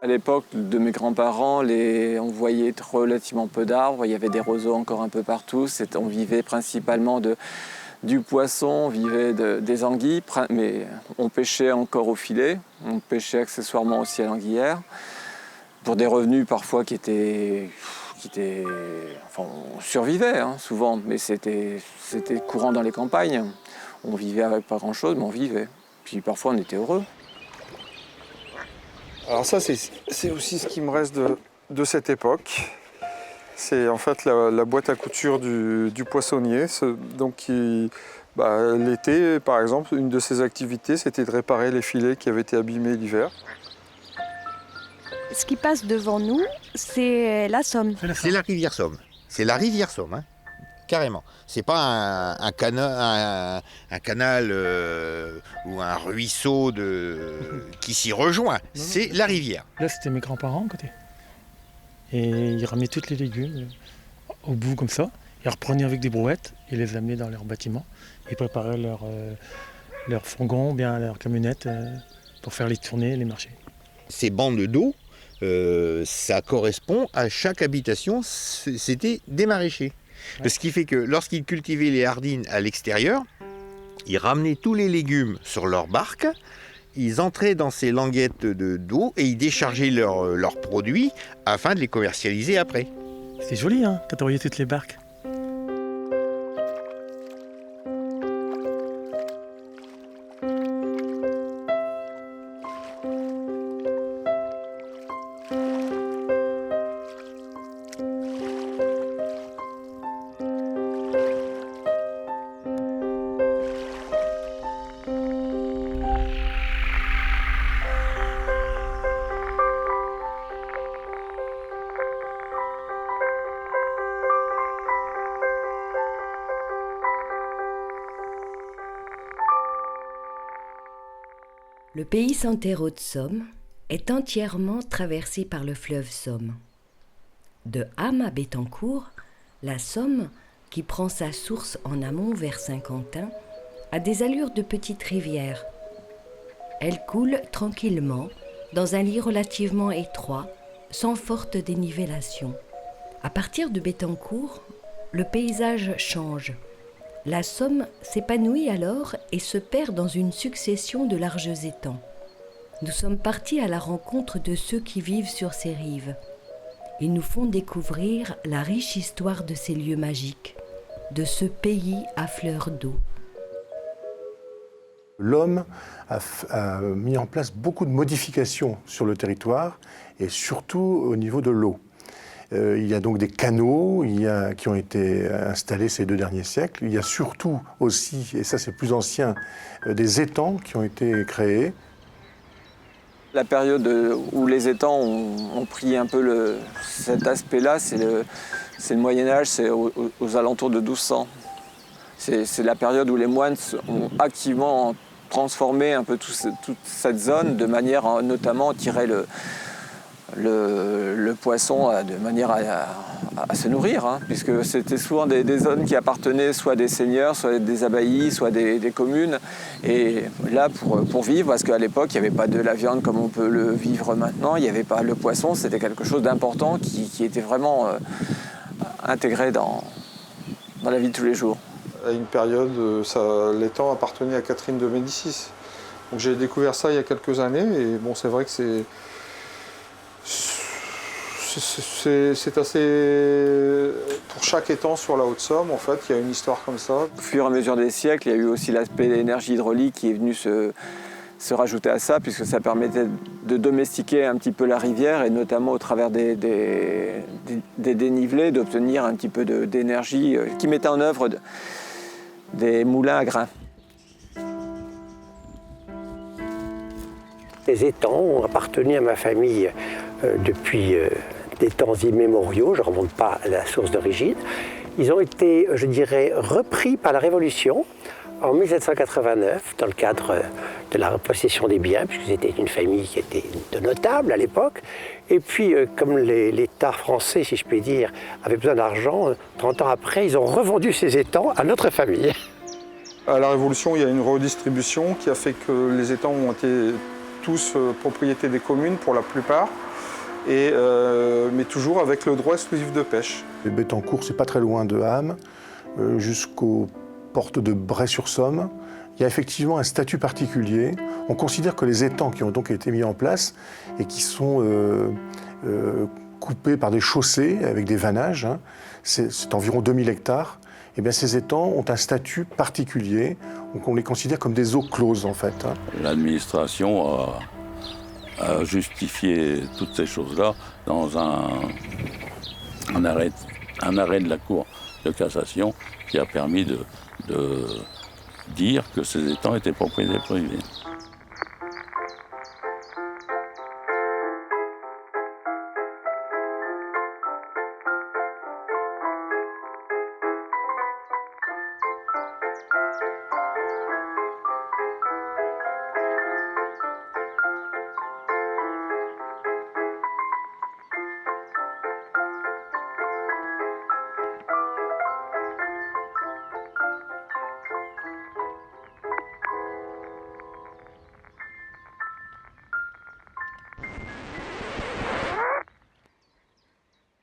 À l'époque de mes grands-parents, on voyait relativement peu d'arbres, il y avait des roseaux encore un peu partout. On vivait principalement du poisson, on vivait des anguilles, mais on pêchait encore au filet, on pêchait accessoirement aussi à l'anguillère, pour des revenus parfois qui étaient enfin, on survivait souvent, mais c'était courant dans les campagnes. On vivait avec pas grand-chose, mais on vivait. Puis parfois on était heureux. Alors ça, c'est aussi ce qui me reste de cette époque. C'est en fait la boîte à couture du poissonnier. Donc, l'été, par exemple, une de ses activités, c'était de réparer les filets qui avaient été abîmés l'hiver. Ce qui passe devant nous, c'est la Somme. C'est la rivière Somme. C'est la rivière Somme, hein. Carrément. C'est pas un canal ou un ruisseau qui s'y rejoint. C'est la rivière. Là, c'était mes grands-parents à côté. Et ils ramenaient tous les légumes au bout comme ça. Ils reprenaient avec des brouettes et les amenaient dans leur bâtiment. Ils préparaient leur fourgon, bien leur camionnette pour faire les tournées, les marchés. Ces bandes d'eau, ça correspond à chaque habitation. C'était des maraîchers. Ouais. Ce qui fait que lorsqu'ils cultivaient les hardines à l'extérieur, ils ramenaient tous les légumes sur leur barque, ils entraient dans ces languettes d'eau et ils déchargeaient leurs produits afin de les commercialiser après. C'était joli, hein, quand on voyait toutes les barques. Le pays Santero de Somme est entièrement traversé par le fleuve Somme. De Ham à Bettencourt, la Somme, qui prend sa source en amont vers Saint-Quentin, a des allures de petite rivière. Elle coule tranquillement, dans un lit relativement étroit, sans forte dénivellation. À partir de Bettencourt, le paysage change. La Somme s'épanouit alors et se perd dans une succession de larges étangs. Nous sommes partis à la rencontre de ceux qui vivent sur ces rives. Ils nous font découvrir la riche histoire de ces lieux magiques, de ce pays à fleur d'eau. L'homme a mis en place beaucoup de modifications sur le territoire et surtout au niveau de l'eau. Il y a donc des canaux qui ont été installés ces 2 derniers siècles. Il y a surtout aussi, et ça c'est plus ancien, des étangs qui ont été créés. La période où les étangs ont pris un peu cet aspect-là, c'est le Moyen-Âge, c'est aux alentours de 1200. C'est la période où les moines ont activement transformé un peu toute cette zone de manière notamment à tirer le poisson de manière à se nourrir, puisque c'était souvent des zones qui appartenaient soit des seigneurs, soit des abbayes, soit des communes. Et là, pour vivre, parce qu'à l'époque, il n'y avait pas de la viande comme on peut le vivre maintenant, il n'y avait pas le poisson, c'était quelque chose d'important qui était vraiment intégré dans la vie de tous les jours. À une période, l'étang appartenait à Catherine de Médicis. Donc j'ai découvert ça il y a quelques années et bon, c'est vrai que c'est assez... Pour chaque étang sur la Haute-Somme, en fait, il y a une histoire comme ça. Au fur et à mesure des siècles, il y a eu aussi l'aspect de l'énergie hydraulique qui est venu se rajouter à ça, puisque ça permettait de domestiquer un petit peu la rivière et notamment au travers des dénivelés, d'obtenir un petit peu d'énergie qui mettait en œuvre des moulins à grains. Les étangs ont appartenu à ma famille depuis des temps immémoriaux, je ne remonte pas à la source d'origine. Ils ont été, je dirais, repris par la Révolution en 1789, dans le cadre de la repossession des biens, puisque c'était une famille qui était de notables à l'époque. Et puis, comme l'État français, si je puis dire, avait besoin d'argent, 30 ans après, ils ont revendu ces étangs à notre famille. À la Révolution, il y a une redistribution qui a fait que les étangs ont été tous propriété des communes pour la plupart. mais toujours avec le droit exclusif de pêche. Les Bettencourt, c'est pas très loin de Ham, jusqu'aux portes de Bray-sur-Somme. Il y a effectivement un statut particulier. On considère que les étangs qui ont donc été mis en place et qui sont coupés par des chaussées avec des vannages, hein, c'est environ 2000 hectares, et bien ces étangs ont un statut particulier, donc on les considère comme des eaux closes en fait. Hein. L'administration a justifié toutes ces choses-là dans un arrêt de la Cour de cassation qui a permis de dire que ces étangs étaient propriété privée.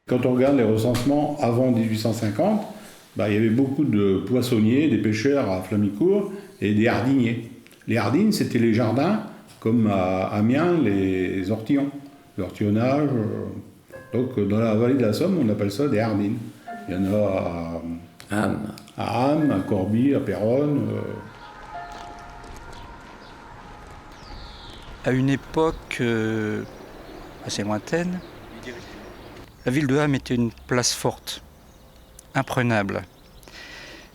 Quand on regarde les recensements avant 1850, il y avait beaucoup de poissonniers, des pêcheurs à Flamicourt et des hardiniers. Les hardines, c'était les jardins, comme à Amiens, les ortillons, l'ortillonnage. Donc dans la vallée de la Somme, on appelle ça des hardines. Il y en a à Ham, à Corbie, à Péronne. À une époque assez lointaine, la ville de Ham était une place forte, imprenable.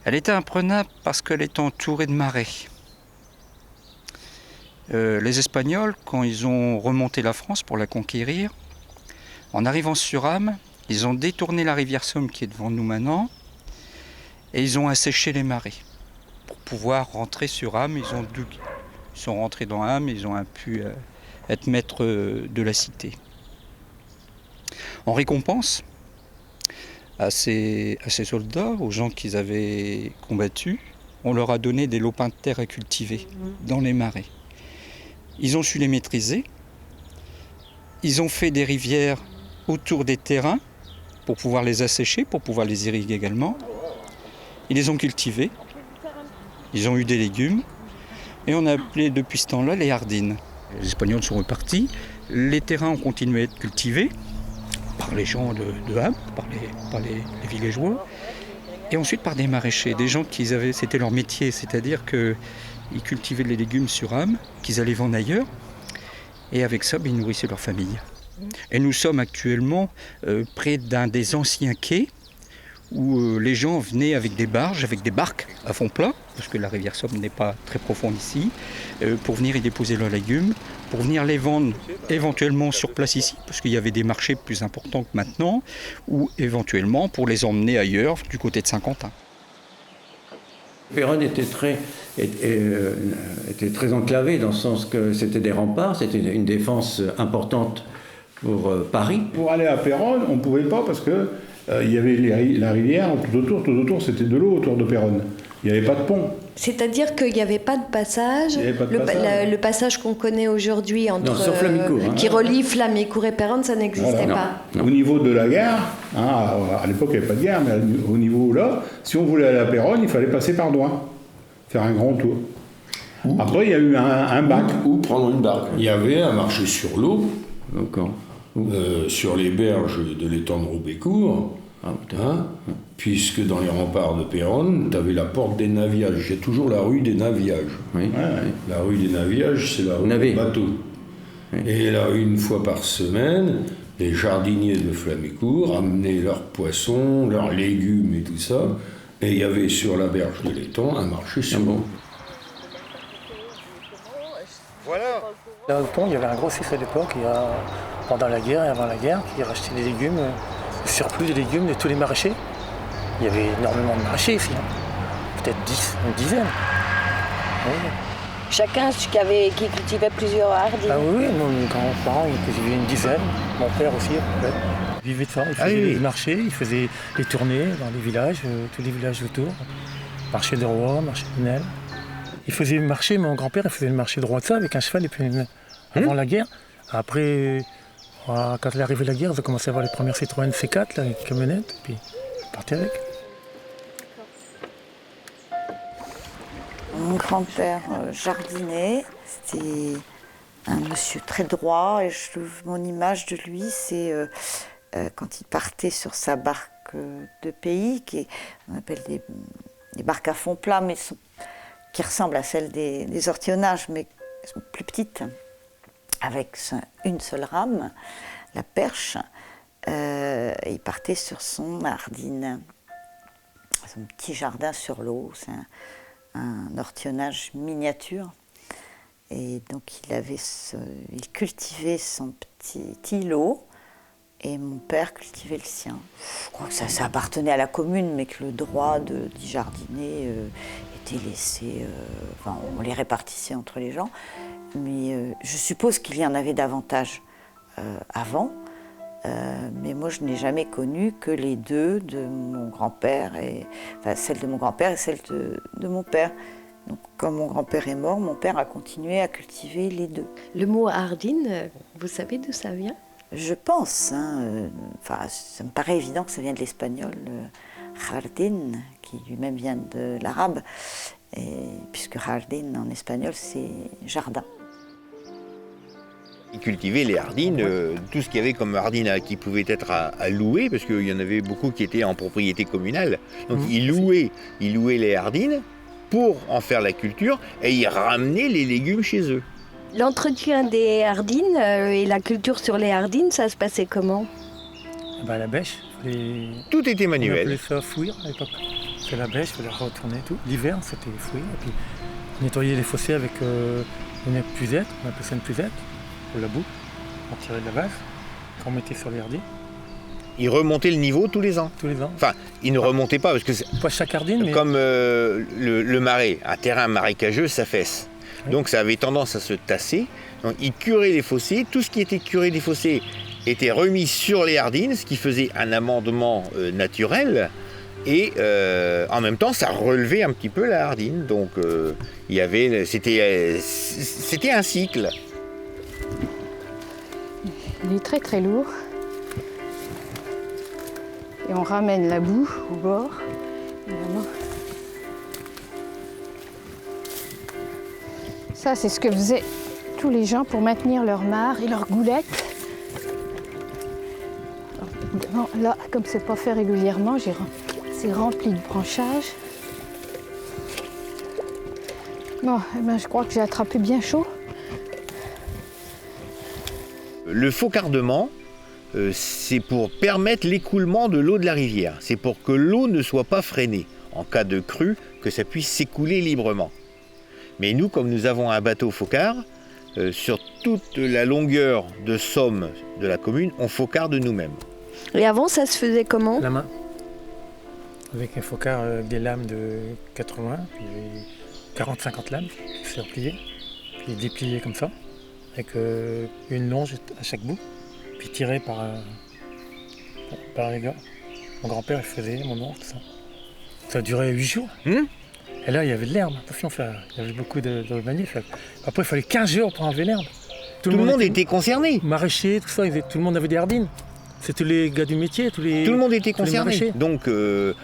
Elle était imprenable parce qu'elle était entourée de marais. Les Espagnols, quand ils ont remonté la France pour la conquérir, en arrivant sur Ham, ils ont détourné la rivière Somme qui est devant nous maintenant et ils ont asséché les marais. Pour pouvoir rentrer sur Ham, ils sont rentrés dans Ham et ils ont pu être maîtres de la cité. En récompense à ces soldats, aux gens qu'ils avaient combattus, on leur a donné des lopins de terre à cultiver dans les marais. Ils ont su les maîtriser. Ils ont fait des rivières autour des terrains pour pouvoir les assécher, pour pouvoir les irriguer également. Ils les ont cultivés. Ils ont eu des légumes. Et on a appelé depuis ce temps-là les hardines. Les Espagnols sont repartis. Les terrains ont continué à être cultivés par les gens de Ham, par les villageois, et ensuite par des maraîchers, des gens qui c'était leur métier, c'est-à-dire qu'ils cultivaient les légumes sur Ham, qu'ils allaient vendre ailleurs, et avec ça, ils nourrissaient leur famille. Et nous sommes actuellement près d'un des anciens quais, où les gens venaient avec des barges, avec des barques à fond plat, parce que la rivière Somme n'est pas très profonde ici, pour venir y déposer leurs légumes, pour venir les vendre éventuellement sur place ici, parce qu'il y avait des marchés plus importants que maintenant, ou éventuellement pour les emmener ailleurs, du côté de Saint-Quentin. Péronne était très enclavé, dans le sens que c'était des remparts, c'était une défense importante pour Paris. Pour aller à Péronne, on ne pouvait pas parce que il y avait la rivière tout autour, c'était de l'eau autour de Péronne. Il n'y avait pas de pont. C'est-à-dire qu'il n'y avait pas de passage. Le passage qu'on connaît aujourd'hui entre sur Flamicourt, qui relie Flamicourt et Péronne, ça n'existait pas. Non. Au niveau de la gare, à l'époque il n'y avait pas de gare, mais au niveau là, si on voulait aller à Péronne, il fallait passer par Douin, faire un grand tour. Après, il y a eu un bac. Ou prendre une barque. Il y avait un marché sur l'eau, sur les berges de l'étang de Roubécourt, puisque dans les remparts de Péronne, tu avais la porte des Naviages. Il y a toujours la rue des Naviages. Oui. La rue des Naviages, c'est la rue des bateaux. Oui. Et là, une fois par semaine, les jardiniers de Flamicourt amenaient leurs poissons, leurs légumes et tout ça. Et il y avait sur la berge de l'étang un marché sur l'eau. Voilà. Là au pont, il y avait un grossiste à l'époque, pendant la guerre et avant la guerre, qui rachetait des légumes, le surplus des légumes de tous les maraîchers. Il y avait énormément de maraîchers ici, peut-être une dizaine. Oui. Chacun qui cultivait plusieurs hardines. Ah oui, mes grands-parents ils cultivaient une dizaine, mon père aussi à peu près. Il vivait de ça, il faisait les marchés, il faisait les tournées dans les villages, tous les villages autour. Marché de Rouen, marché de Nel. Il faisait le marché, mon grand-père il faisait le marché de Roissy avec un cheval avant la guerre. Après, Quand est arrivée la guerre, ils ont commencé à avoir les premières Citroën C4, là, les camionnettes, puis ils partaient avec. Mon grand-père jardinait, c'était un monsieur très droit, et mon image de lui, c'est quand il partait sur sa barque de pays, on appelle des barques à fond plat, mais qui ressemblent à celles des ortillonnages, mais sont plus petites, avec une seule rame, la perche. Il partait sur son Ardine, son petit jardin sur l'eau. C'est un ortillonnage miniature. Et donc il cultivait son petit îlot et mon père cultivait le sien. Je crois que ça appartenait à la commune, mais que le droit d'y jardiner était laissé. On les répartissait entre les gens. Mais je suppose qu'il y en avait davantage avant. Mais moi, je n'ai jamais connu que les deux de mon grand-père, celle de mon grand-père et celle de mon père. Donc, quand mon grand-père est mort, mon père a continué à cultiver les deux. Le mot Ardine, vous savez d'où ça vient? Je pense. Ça me paraît évident que ça vient de l'espagnol jardín, qui lui-même vient de l'arabe, puisque jardín en espagnol, c'est jardin. Ils cultivaient les hardines, tout ce qu'il y avait comme hardines qui pouvait être à louer, parce qu'il y en avait beaucoup qui étaient en propriété communale. Donc ils louaient les hardines pour en faire la culture, et ils ramenaient les légumes chez eux. L'entretien des hardines et la culture sur les hardines, ça se passait comment? À la bêche. Tout était manuel. On appelait ça fouir à l'époque. C'est la bêche, il fallait retourner et tout. L'hiver, c'était fouir. Et puis on nettoyait les fossés avec une puisette, on appelait ça une puisette. La boue, on tirait de la base, qu'on mettait sur les hardines. Ils remontaient le niveau tous les ans. Tous les ans. Enfin, ils ne remontaient pas parce que pas chaque hardine, mais comme le marais, un terrain marécageux s'affaisse. Oui. Donc ça avait tendance à se tasser. Donc ils curaient les fossés. Tout ce qui était curé des fossés était remis sur les hardines, ce qui faisait un amendement naturel. Et en même temps, ça relevait un petit peu la hardine. Donc c'était un cycle. Il est très très lourd. Et on ramène la boue au bord. Évidemment. Ça, c'est ce que faisaient tous les gens pour maintenir leur mare et leur goulette. Alors, évidemment, là, comme c'est pas fait régulièrement, c'est rempli de branchages. Bon, je crois que j'ai attrapé bien chaud. Le faucardement, c'est pour permettre l'écoulement de l'eau de la rivière. C'est pour que l'eau ne soit pas freinée. En cas de crue, que ça puisse s'écouler librement. Mais nous, comme nous avons un bateau faucard, sur toute la longueur de Somme de la commune, on faucarde nous-mêmes. Et avant, ça se faisait comment? La main. Avec un faucard, des lames de 80, puis 40-50 lames, c'est replié, puis déplié comme ça, avec une longe à chaque bout, puis tiré par les gars. Mon grand-père, il faisait, mon oncle, ça. Ça a duré 8 jours. Et là, il y avait de l'herbe. Attention, il y avait beaucoup de manifs. Après, il fallait 15 jours pour enlever l'herbe. Tout le monde était concerné. Maraîchers, tout ça, tout le monde avait des hardines. C'était les gars du métier. Tout le monde était concerné. Donc,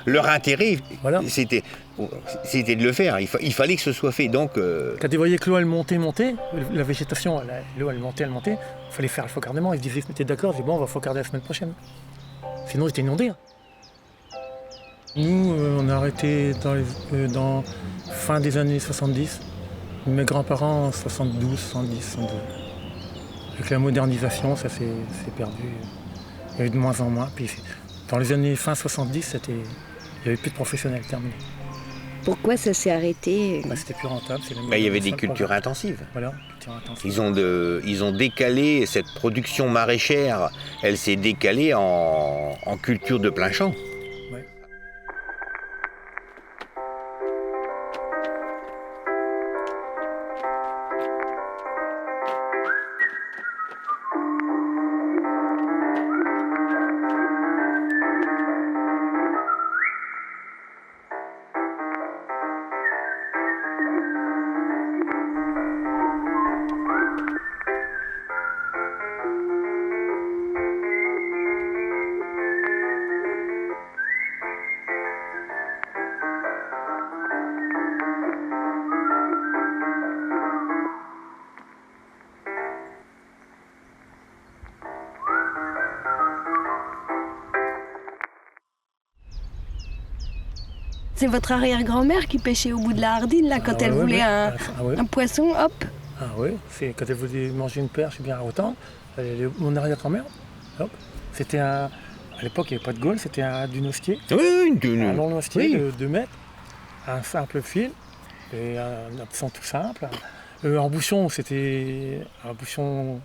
leur intérêt, voilà. C'était de le faire. Il fallait que ce soit fait. Donc, quand ils voyaient que l'eau, elle montait, la végétation, l'eau, elle montait, il fallait faire le faucardement. Ils se disaient, mettez d'accord, ils disaient, bon, on va faucarder la semaine prochaine. Sinon, ils étaient inondés. Nous, on a arrêté dans fin des années 70. Mes grands-parents, 72, 70, 72. Avec la modernisation, ça s'est perdu. Il y a eu de moins en moins. Puis dans les années fin 70, il n'y avait plus de professionnels, terminé. Pourquoi ça s'est arrêté? C'était plus rentable. Il y avait des cultures intensives. Voilà, cultures intensives. Ils ont décalé cette production maraîchère, elle s'est décalée en culture de plein champ. C'est votre arrière-grand-mère qui pêchait au bout de la Hardine, là, quand elle voulait un poisson, hop. Ah oui, c'est quand elle voulait manger une perche bien à autant. Mon arrière-grand-mère, hop, c'était un... À l'époque, il n'y avait pas de gaule, c'était du nostier. Oui, un long nostier de 2 mètres, un simple fil, et un absent tout simple. En bouchon, c'était un bouchon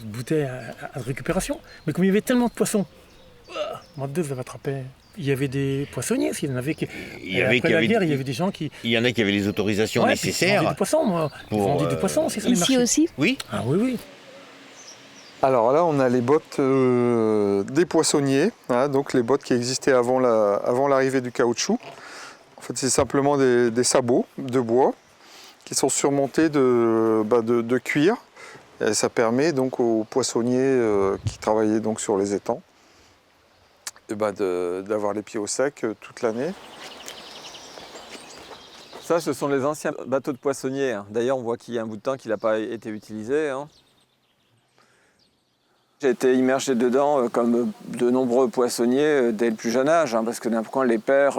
bouteille à récupération. Mais comme il y avait tellement de poissons, moi deux, je l'avais attrapé. Il y avait des poissonniers, il y en avait qui... Après la guerre, il y avait des gens qui... Il y en a qui avaient les autorisations nécessaires. Ils vendaient du poisson, moi. Ils vendaient du poisson, c'est ça les marchés. Ici aussi? Oui. Ah oui, oui. Alors là, on a les bottes des poissonniers, hein, donc les bottes qui existaient avant l'arrivée du caoutchouc. En fait, c'est simplement des sabots de bois qui sont surmontés de cuir. Et ça permet donc aux poissonniers qui travaillaient donc sur les étangs d'avoir les pieds au sec toute l'année. Ça, ce sont les anciens bateaux de poissonniers. D'ailleurs, on voit qu'il y a un bout de temps qu'il n'a pas été utilisé. J'ai été immergé dedans comme de nombreux poissonniers dès le plus jeune âge, parce que n'importe les pères,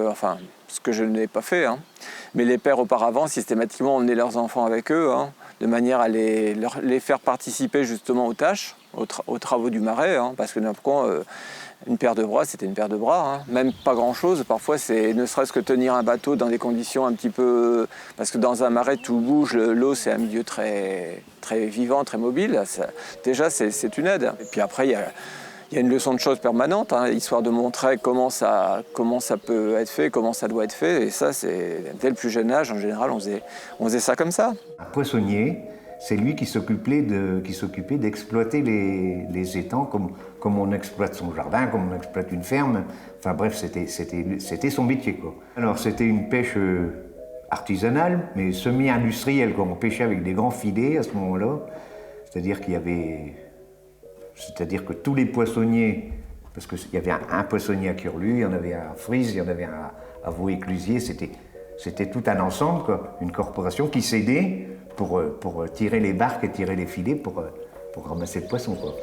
enfin, ce que je n'ai pas fait, mais les pères auparavant, systématiquement, emmenaient leurs enfants avec eux, de manière à les faire participer justement aux tâches, aux travaux du marais, parce que n'importe une paire de bras, c'était une paire de bras, même pas grand-chose. Parfois, c'est ne serait-ce que tenir un bateau dans des conditions un petit peu... Parce que dans un marais, tout bouge, l'eau, c'est un milieu très, très vivant, très mobile. Déjà, c'est une aide. Et puis après, il y a une leçon de choses permanente, histoire de montrer comment ça peut être fait, comment ça doit être fait. Et ça, c'est dès le plus jeune âge, en général, on faisait ça comme ça. Un poissonnier, c'est lui qui s'occupait d'exploiter les étangs comme on exploite son jardin, comme on exploite une ferme. Enfin bref, c'était son métier, quoi. Alors c'était une pêche artisanale, mais semi-industrielle, quoi. On pêchait avec des grands filets à ce moment-là. C'est-à-dire que tous les poissonniers, parce qu'il y avait un poissonnier à Curlu, il y en avait un à Frise, il y en avait un à Vaux-Éclusier, c'était tout un ensemble, quoi. Une corporation qui s'aidait pour tirer les barques et tirer les filets pour ramasser le poisson, quoi.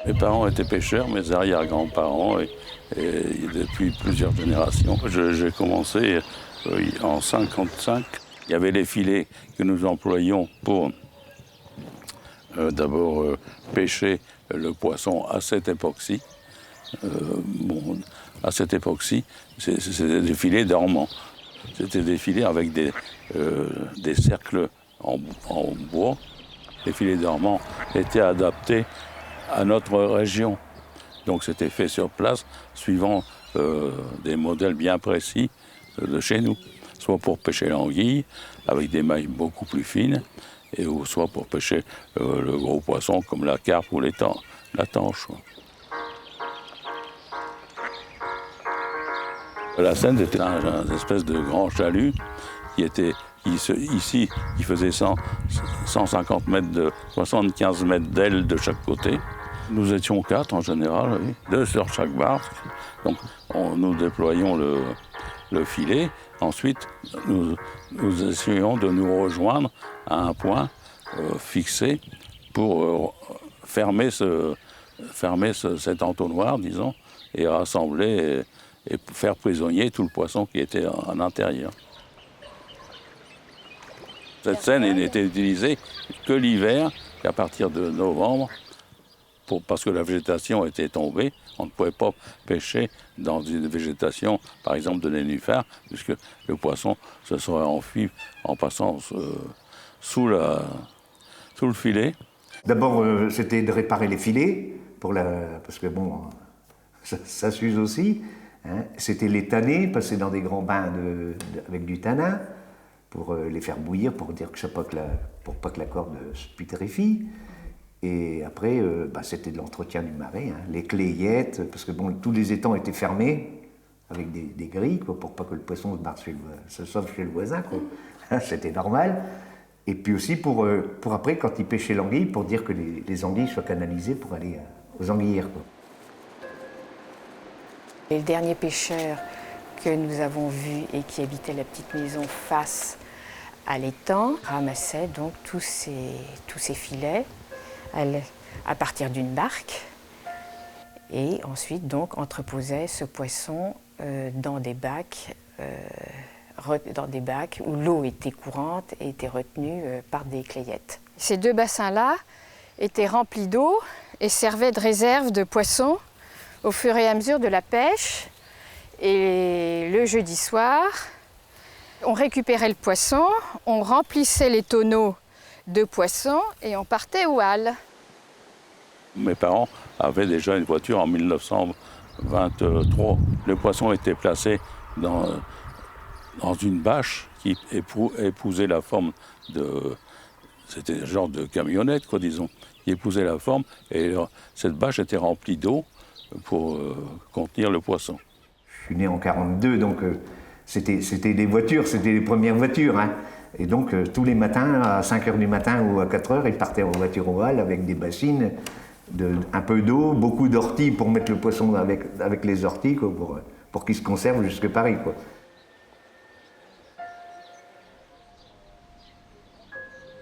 Mes parents étaient pêcheurs, mes arrière-grands-parents, et depuis plusieurs générations. J'ai commencé en 1955. Il y avait les filets que nous employions pour d'abord pêcher le poisson à cette époque-ci. À cette époque-ci, c'était des filets dormants. C'était des filets avec des cercles en bois. Les filets dormants étaient adaptés à notre région. Donc c'était fait sur place, suivant des modèles bien précis de chez nous. Soit pour pêcher l'anguille, avec des mailles beaucoup plus fines, ou soit pour pêcher le gros poisson comme la carpe ou la tanche. La Seine était un espèce de grand chalut ici, il faisait 150 mètres 75 mètres d'aile de chaque côté. Nous étions 4 en général, 2 sur chaque barque. Donc nous déployions le filet. Ensuite, nous essayons de nous rejoindre à un point fixé pour fermer cet entonnoir, disons, et rassembler et faire prisonnier tout le poisson qui était à l'intérieur. Cette Seine n'était utilisée que l'hiver, qu'à partir de novembre, parce que la végétation était tombée. On ne pouvait pas pêcher dans une végétation, par exemple, de nénuphars, puisque le poisson se serait enfui en passant sous le filet. D'abord, c'était de réparer les filets, parce que bon, ça s'use aussi. C'était les tanner, passer dans des grands bains avec du tanin, pour les faire bouillir, pour pas que la corde se putréfie. Et après, c'était de l'entretien du marais, les clayettes, parce que bon, tous les étangs étaient fermés avec des grilles, quoi, pour pas que le poisson se sauve chez le voisin, quoi. C'était normal. Et puis aussi pour après, quand ils pêchaient l'anguille, pour dire que les anguilles soient canalisées pour aller aux anguillières, quoi. Les derniers pêcheurs que nous avons vus et qui habitaient la petite maison face à l'étang ramassaient donc tous ces filets à partir d'une barque. et ensuite donc entreposait ce poisson dans des bacs où l'eau était courante et était retenue par des clayettes. Ces deux bassins-là étaient remplis d'eau et servaient de réserve de poissons au fur et à mesure de la pêche. Et le jeudi soir, on récupérait le poisson, on remplissait les tonneaux de poissons et on partait aux halles. Mes parents avaient déjà une voiture en 1923. Le poisson était placé dans une bâche qui épousait la forme de... C'était un genre de camionnette, quoi, disons, qui épousait la forme. Et cette bâche était remplie d'eau pour contenir le poisson. Je suis né en 1942, donc c'était des voitures, c'était les premières voitures. Hein. Et donc tous les matins, à 5 h du matin ou à 4 h, ils partaient en voiture aux halles avec des bassines, un peu d'eau, beaucoup d'orties pour mettre le poisson avec les orties, quoi, pour qu'il se conserve jusque Paris, quoi.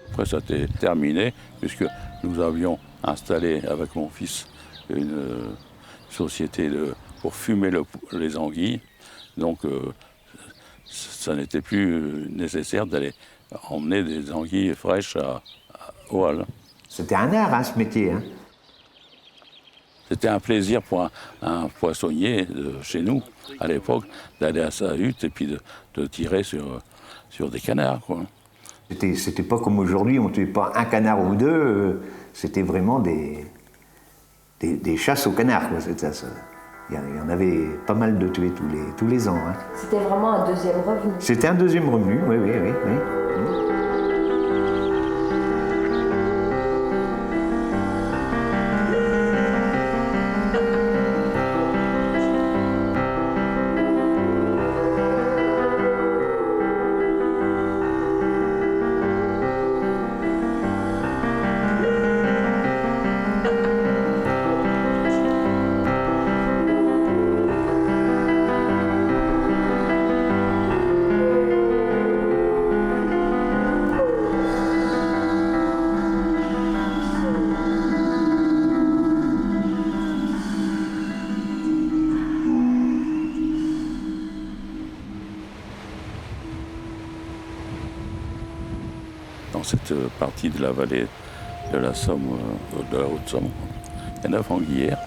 Après, ça a été terminé, puisque nous avions installé avec mon fils une société pour fumer les anguilles. Donc, ça n'était plus nécessaire d'aller emmener des anguilles fraîches aux halles. C'était un art, hein, ce métier. Hein. C'était un plaisir pour un poissonnier chez nous, à l'époque, d'aller à sa hutte et puis de tirer sur des canards, quoi. C'était pas comme aujourd'hui, on ne tuait pas un canard ou deux, c'était vraiment des chasses aux canards, quoi. Il y en avait pas mal de tués tous les ans. Hein. C'était vraiment un deuxième revenu. C'était un deuxième revenu, oui. Dans cette partie de la vallée de la Somme, de la Haute-Somme, il y en a anguillières,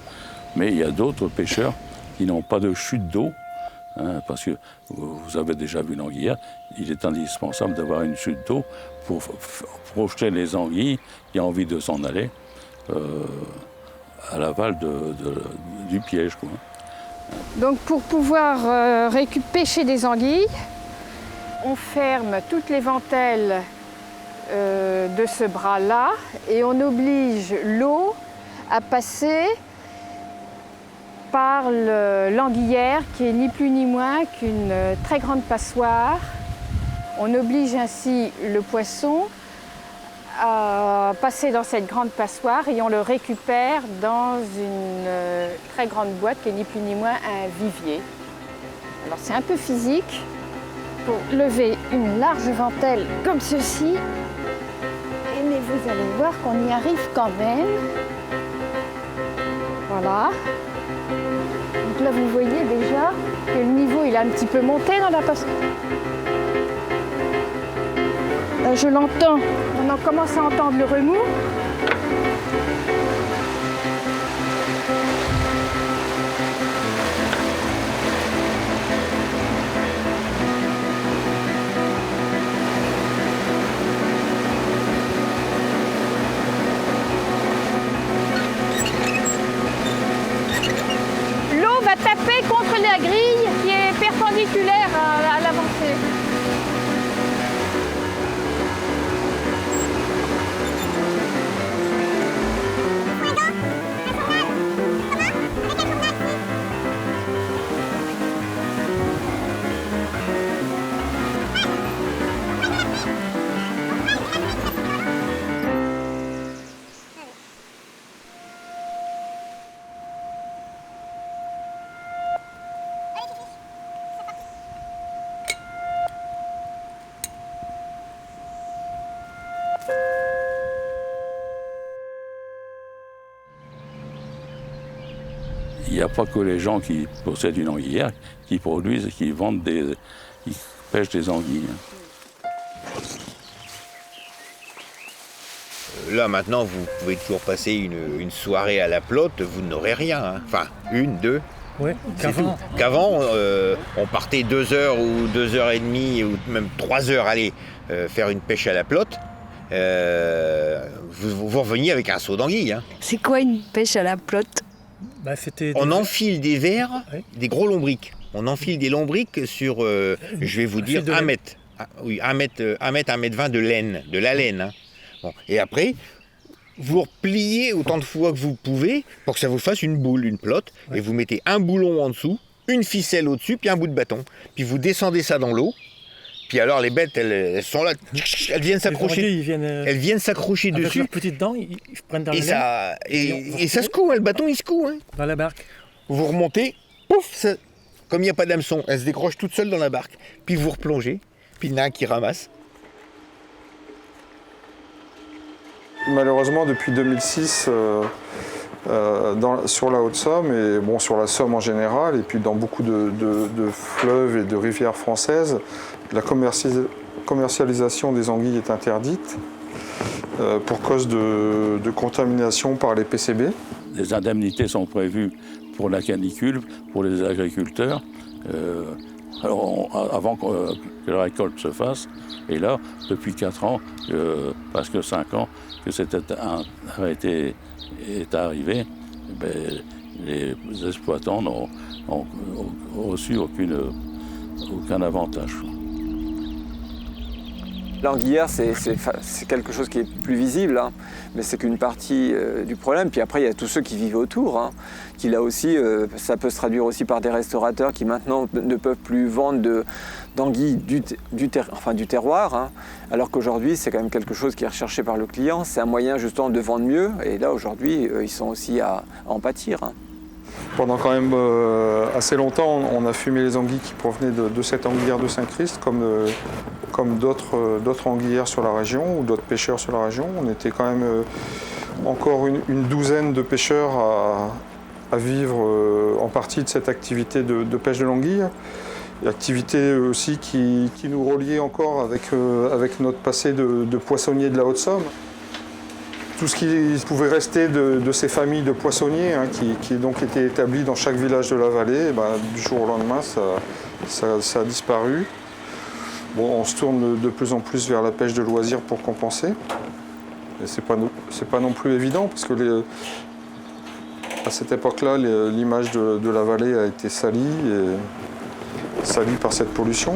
mais il y a d'autres pêcheurs qui n'ont pas de chute d'eau, hein, parce que vous avez déjà vu une anguillière, il est indispensable d'avoir une chute d'eau pour projeter les anguilles qui ont envie de s'en aller à l'aval du piège, quoi. Donc pour pouvoir pêcher des anguilles, on ferme toutes les ventelles de ce bras-là et on oblige l'eau à passer par l'anguillière qui est ni plus ni moins qu'une très grande passoire. On oblige ainsi le poisson à passer dans cette grande passoire et on le récupère dans une très grande boîte qui est ni plus ni moins un vivier. Alors c'est un peu physique. Pour lever une large ventelle comme ceci, mais vous allez voir qu'on y arrive quand même. Voilà. Donc là, vous voyez déjà que le niveau il a un petit peu monté dans la passoire. Là, je l'entends. On en commence à entendre le remous. Taper contre la grille qui est perpendiculaire à l'avancée. il n'y a pas que les gens qui possèdent une anguillière qui produisent et qui vendent qui pêchent des anguilles. Là, maintenant, vous pouvez toujours passer une soirée à la Plotte, vous n'aurez rien. Hein. Enfin, une, deux. Oui, qu'avant, on partait 2 heures ou 2 heures et demie, ou même 3 heures, aller faire une pêche à la Plotte. Vous reveniez avec un seau d'anguille. Hein. C'est quoi une pêche à la Plotte? On enfile des vers, des gros lombrics. On enfile des lombrics sur, je vais vous dire, 1 mètre. Oui, 1 mètre, 1 mètre 20 de laine, de la laine. Hein. Bon. Et après, vous repliez autant de fois que vous pouvez pour que ça vous fasse une boule, une plotte. Ouais. Et vous mettez un boulon en dessous, une ficelle au-dessus, puis un bout de bâton. Puis vous descendez ça dans l'eau. Puis alors les bêtes, elles sont là, elles viennent s'accrocher. Elles viennent s'accrocher dessus. Avec leurs petites dents, ils prennent dans la laine. Et ça se coud, hein, le bâton il se coud. Hein. Dans la barque. Vous remontez, pouf, ça, comme il n'y a pas d'hameçon, elle se décroche toute seule dans la barque. Puis vous replongez, puis il y en a un qui ramasse. Malheureusement, depuis 2006, sur la Haute-Somme, et bon, sur la Somme en général, et puis dans beaucoup de fleuves et de rivières françaises, la commercialisation des anguilles est interdite pour cause de contamination par les PCB. Les indemnités sont prévues pour la canicule, pour les agriculteurs, avant que la récolte se fasse. Et là, depuis 4 ans, presque 5 ans, que cet arrêté est arrivé, les exploitants n'ont reçu aucun avantage. L'anguillière, c'est quelque chose qui est plus visible, hein, mais c'est qu'une partie du problème. Puis après, il y a tous ceux qui vivent autour, hein, qui là aussi, ça peut se traduire aussi par des restaurateurs qui maintenant ne peuvent plus vendre d'anguilles du terroir, hein, alors qu'aujourd'hui, c'est quand même quelque chose qui est recherché par le client. C'est un moyen justement de vendre mieux, et là aujourd'hui, ils sont aussi à en pâtir. Hein. Pendant quand même assez longtemps, on a fumé les anguilles qui provenaient de cette anguillière de Saint-Christ, comme d'autres anguillières sur la région ou d'autres pêcheurs sur la région. On était quand même encore une douzaine de pêcheurs à vivre en partie de cette activité de pêche de l'anguille. Activité aussi qui nous reliait encore avec notre passé de poissonnier de la Haute-Somme. Tout ce qui pouvait rester de ces familles de poissonniers, hein, qui donc étaient établies dans chaque village de la vallée, du jour au lendemain, ça a disparu. Bon, on se tourne de plus en plus vers la pêche de loisirs pour compenser. Et c'est pas non plus évident, parce que à cette époque-là, l'image de la vallée a été salie par cette pollution.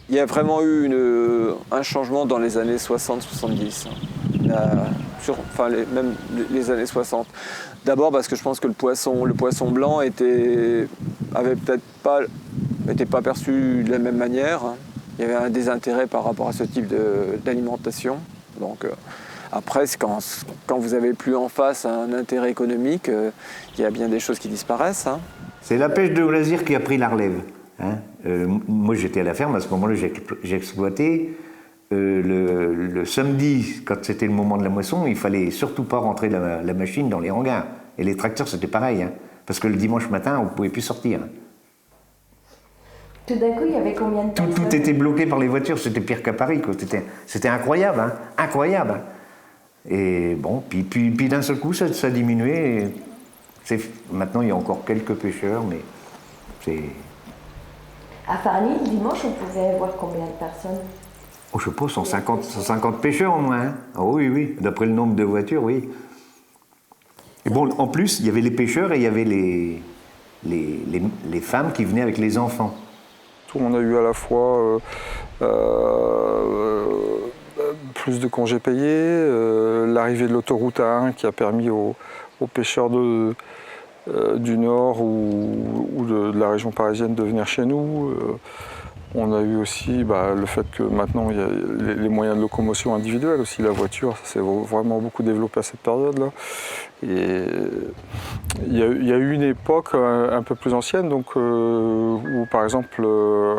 Il y a vraiment eu un changement dans les années 60-70, même les années 60. D'abord parce que je pense que le poisson blanc n'était pas perçu de la même manière. Il y avait un désintérêt par rapport à ce type d'alimentation. Donc après, quand vous n'avez plus en face un intérêt économique, il y a bien des choses qui disparaissent. Hein. C'est la pêche de loisir qui a pris la relève. Hein. Moi j'étais à la ferme, à ce moment-là j'exploitais. Le samedi, quand c'était le moment de la moisson, il fallait surtout pas rentrer la machine dans les hangars. Et les tracteurs c'était pareil, hein, parce que le dimanche matin on ne pouvait plus sortir. Tout d'un coup il y avait combien de personnes ? Tout était bloqué par les voitures, c'était pire qu'à Paris, quoi. C'était incroyable, hein, incroyable. Et bon, puis d'un seul coup ça a diminué. Maintenant il y a encore quelques pêcheurs, mais c'est... À Farny, le dimanche, on pouvait voir combien de personnes ? Oh, je sais pas, 150 pêcheurs au moins. Hein. Oh, oui, d'après le nombre de voitures, oui. Et bon, en plus, il y avait les pêcheurs et il y avait les femmes qui venaient avec les enfants. où on a eu à la fois plus de congés payés, l'arrivée de l'autoroute A1 qui a permis aux pêcheurs du Nord ou de la région parisienne de venir chez nous. On a eu aussi le fait que maintenant il y a les moyens de locomotion individuels aussi, la voiture, ça s'est vraiment beaucoup développé à cette période-là. Et il y a eu une époque un peu plus ancienne, donc, où par exemple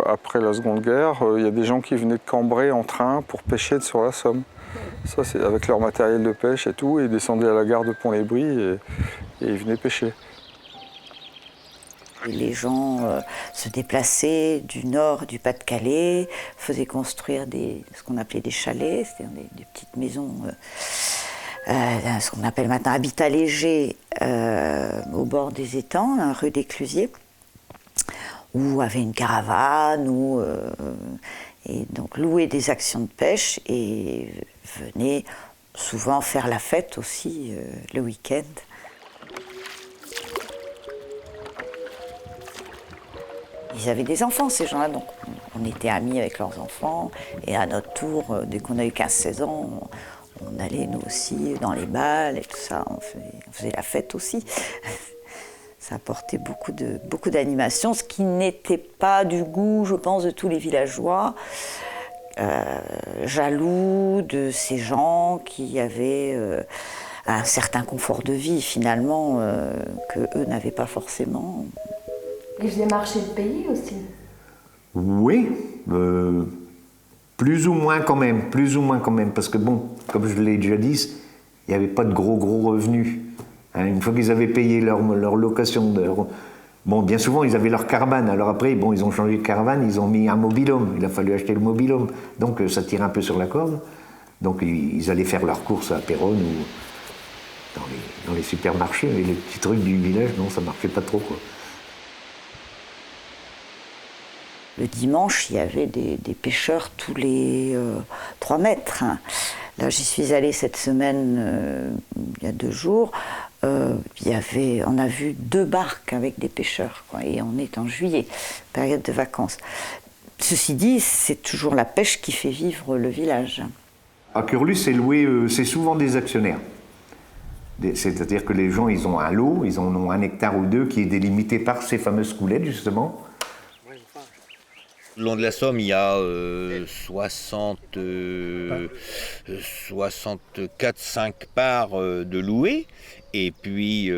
après la Seconde Guerre, il y a des gens qui venaient de Cambrai en train pour pêcher sur la Somme. Ça c'est avec leur matériel de pêche et tout, et ils descendaient à la gare de Pont-les-Bry et ils venaient pêcher. Les gens se déplaçaient du nord du Pas-de-Calais, faisaient construire ce qu'on appelait des chalets, c'est-à-dire des petites maisons, ce qu'on appelle maintenant habitat léger, au bord des étangs, rue des Clusiers, où avait une caravane, et donc louaient des actions de pêche et venaient souvent faire la fête aussi le week-end. Ils avaient des enfants, ces gens-là, donc on était amis avec leurs enfants. Et à notre tour, dès qu'on a eu 15-16 ans, on allait nous aussi dans les bals et tout ça. On faisait la fête aussi. Ça apportait beaucoup d'animation, ce qui n'était pas du goût, je pense, de tous les villageois. Jaloux de ces gens qui avaient un certain confort de vie, finalement, qu'eux n'avaient pas forcément. Ils faisaient marcher le pays aussi. Oui, plus ou moins quand même, parce que bon, comme je l'ai déjà dit, il n'y avait pas de gros revenus. Une fois qu'ils avaient payé leur location, bon, bien souvent ils avaient leur caravane, alors après, bon, ils ont changé de caravane, ils ont mis un mobil-home, il a fallu acheter le mobil-home, donc ça tire un peu sur la corde. Donc ils allaient faire leurs courses à Péronne ou dans les supermarchés, mais les petits trucs du village, non, ça marchait pas trop, quoi. Le dimanche, il y avait des pêcheurs tous les 3 mètres. Là, j'y suis allée cette semaine, il y a 2 jours. On a vu 2 barques avec des pêcheurs, quoi, et on est en juillet, période de vacances. Ceci dit, c'est toujours la pêche qui fait vivre le village. À Curlus, c'est souvent des actionnaires. C'est-à-dire que les gens, ils ont un lot, ils en ont 1 hectare ou 2 qui est délimité par ces fameuses coulettes, justement. Le long de la Somme, il y a 64-5 parts de louées. Et puis,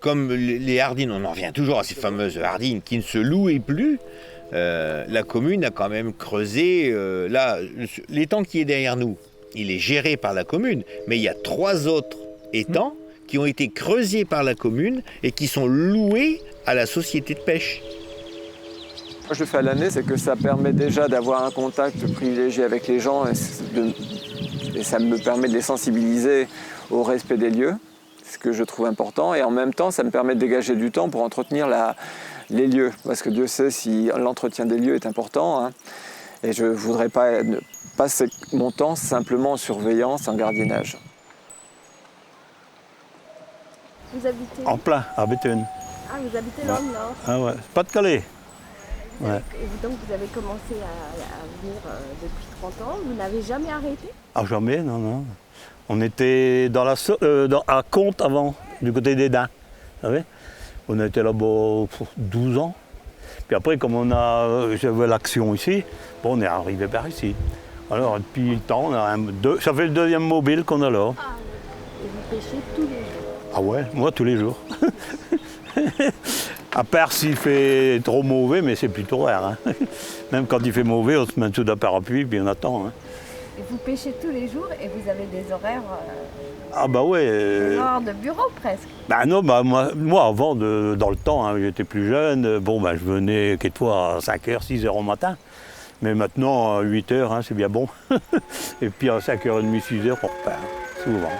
comme les hardines, on en revient toujours à ces fameuses hardines qui ne se louaient plus, la commune a quand même creusé. Là, l'étang qui est derrière nous, il est géré par la commune, mais il y a 3 autres étangs qui ont été creusés par la commune et qui sont loués à la société de pêche. Moi, je le fais à l'année, c'est que ça permet déjà d'avoir un contact privilégié avec les gens et ça me permet de les sensibiliser au respect des lieux, ce que je trouve important. Et en même temps, ça me permet de dégager du temps pour entretenir les lieux, parce que Dieu sait si l'entretien des lieux est important. Hein, et je ne voudrais pas passer mon temps simplement en surveillance, en gardiennage. Vous habitez en plein, à Béthune. Ah, vous habitez dans le Nord. Ah ouais, Pas-de-Calais. Ouais. Et donc vous avez commencé à venir depuis 30 ans, vous n'avez jamais arrêté? Ah jamais, non. On était à Comte avant, du côté des Daims, vous savez. On était là-bas 12 ans. Puis après, comme j'avais l'action ici, bon, on est arrivé par ici. Alors depuis le temps, ça fait le 2e mobile qu'on a là. Ah, et vous pêchez tous les jours? Ah ouais, moi tous les jours. À part s'il fait trop mauvais, mais c'est plutôt rare. Hein. Même quand il fait mauvais, on se met sous la parapluie puis on attend. Hein. Et vous pêchez tous les jours et vous avez des horaires Ah bah ouais. Des horaires de bureau presque. Bah non, moi avant, dans le temps, hein, j'étais plus jeune, je venais quelquefois à 5h, 6h au matin. Mais maintenant, à 8h, hein, c'est bien bon. Et puis à 5h30, 6h, on repart, souvent.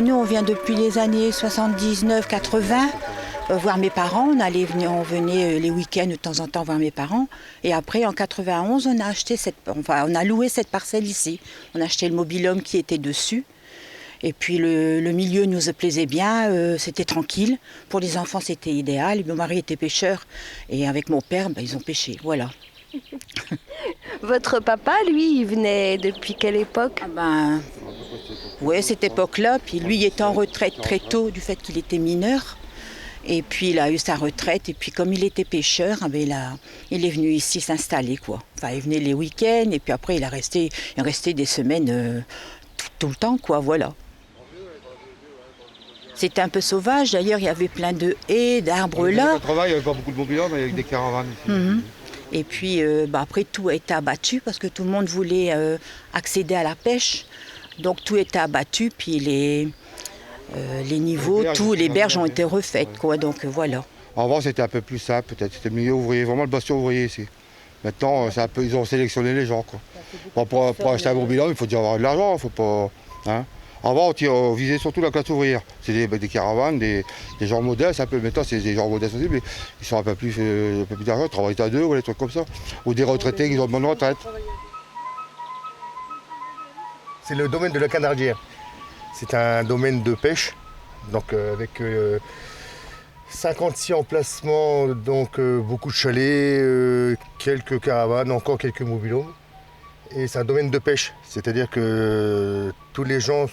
Nous, on vient depuis les années 79-80 voir mes parents. On venait les week-ends de temps en temps voir mes parents. Et après, en 91, on a loué cette parcelle ici. On a acheté le mobil-home qui était dessus. Et puis le milieu nous plaisait bien, c'était tranquille. Pour les enfants, c'était idéal. Mon mari était pêcheur et avec mon père, ils ont pêché. Voilà. Votre papa, lui, il venait depuis quelle époque? Oui, cette époque-là. Puis lui, il était en retraite très tôt du fait qu'il était mineur. Et puis il a eu sa retraite. Et puis comme il était pêcheur, il est venu ici s'installer, quoi. Enfin, il venait les week-ends. Et puis après, il est resté des semaines tout le temps, quoi. Voilà. C'était un peu sauvage. D'ailleurs, il y avait plein de haies, d'arbres là. Au travail, il n'y avait pas beaucoup de mobilhommes, il y avait des caravanes ici. Et puis après, tout a été abattu parce que tout le monde voulait accéder à la pêche. Donc tout était abattu, puis les niveaux, les berges ont été refaites, quoi. Donc voilà. Avant, c'était un peu plus simple, peut-être. C'était le milieu ouvrier, vraiment le bastion ouvrier ici. Maintenant, ils ont sélectionné les gens, quoi. Bon, pour acheter un mobil-homme, il faut déjà avoir de l'argent, il faut pas... Hein. Avant, on visait surtout la classe ouvrière. C'est des caravanes, des gens modestes, un peu. Maintenant, c'est des gens modestes aussi, mais ils sont un peu plus d'argent, ils travaillent à deux ou des trucs comme ça. Ou des retraités qui ont demandé retraite. C'est le domaine de la Canardière. C'est un domaine de pêche, donc avec 56 emplacements, donc beaucoup de chalets, quelques caravanes, encore quelques mobilhomes. Et c'est un domaine de pêche, c'est-à-dire que tous les gens,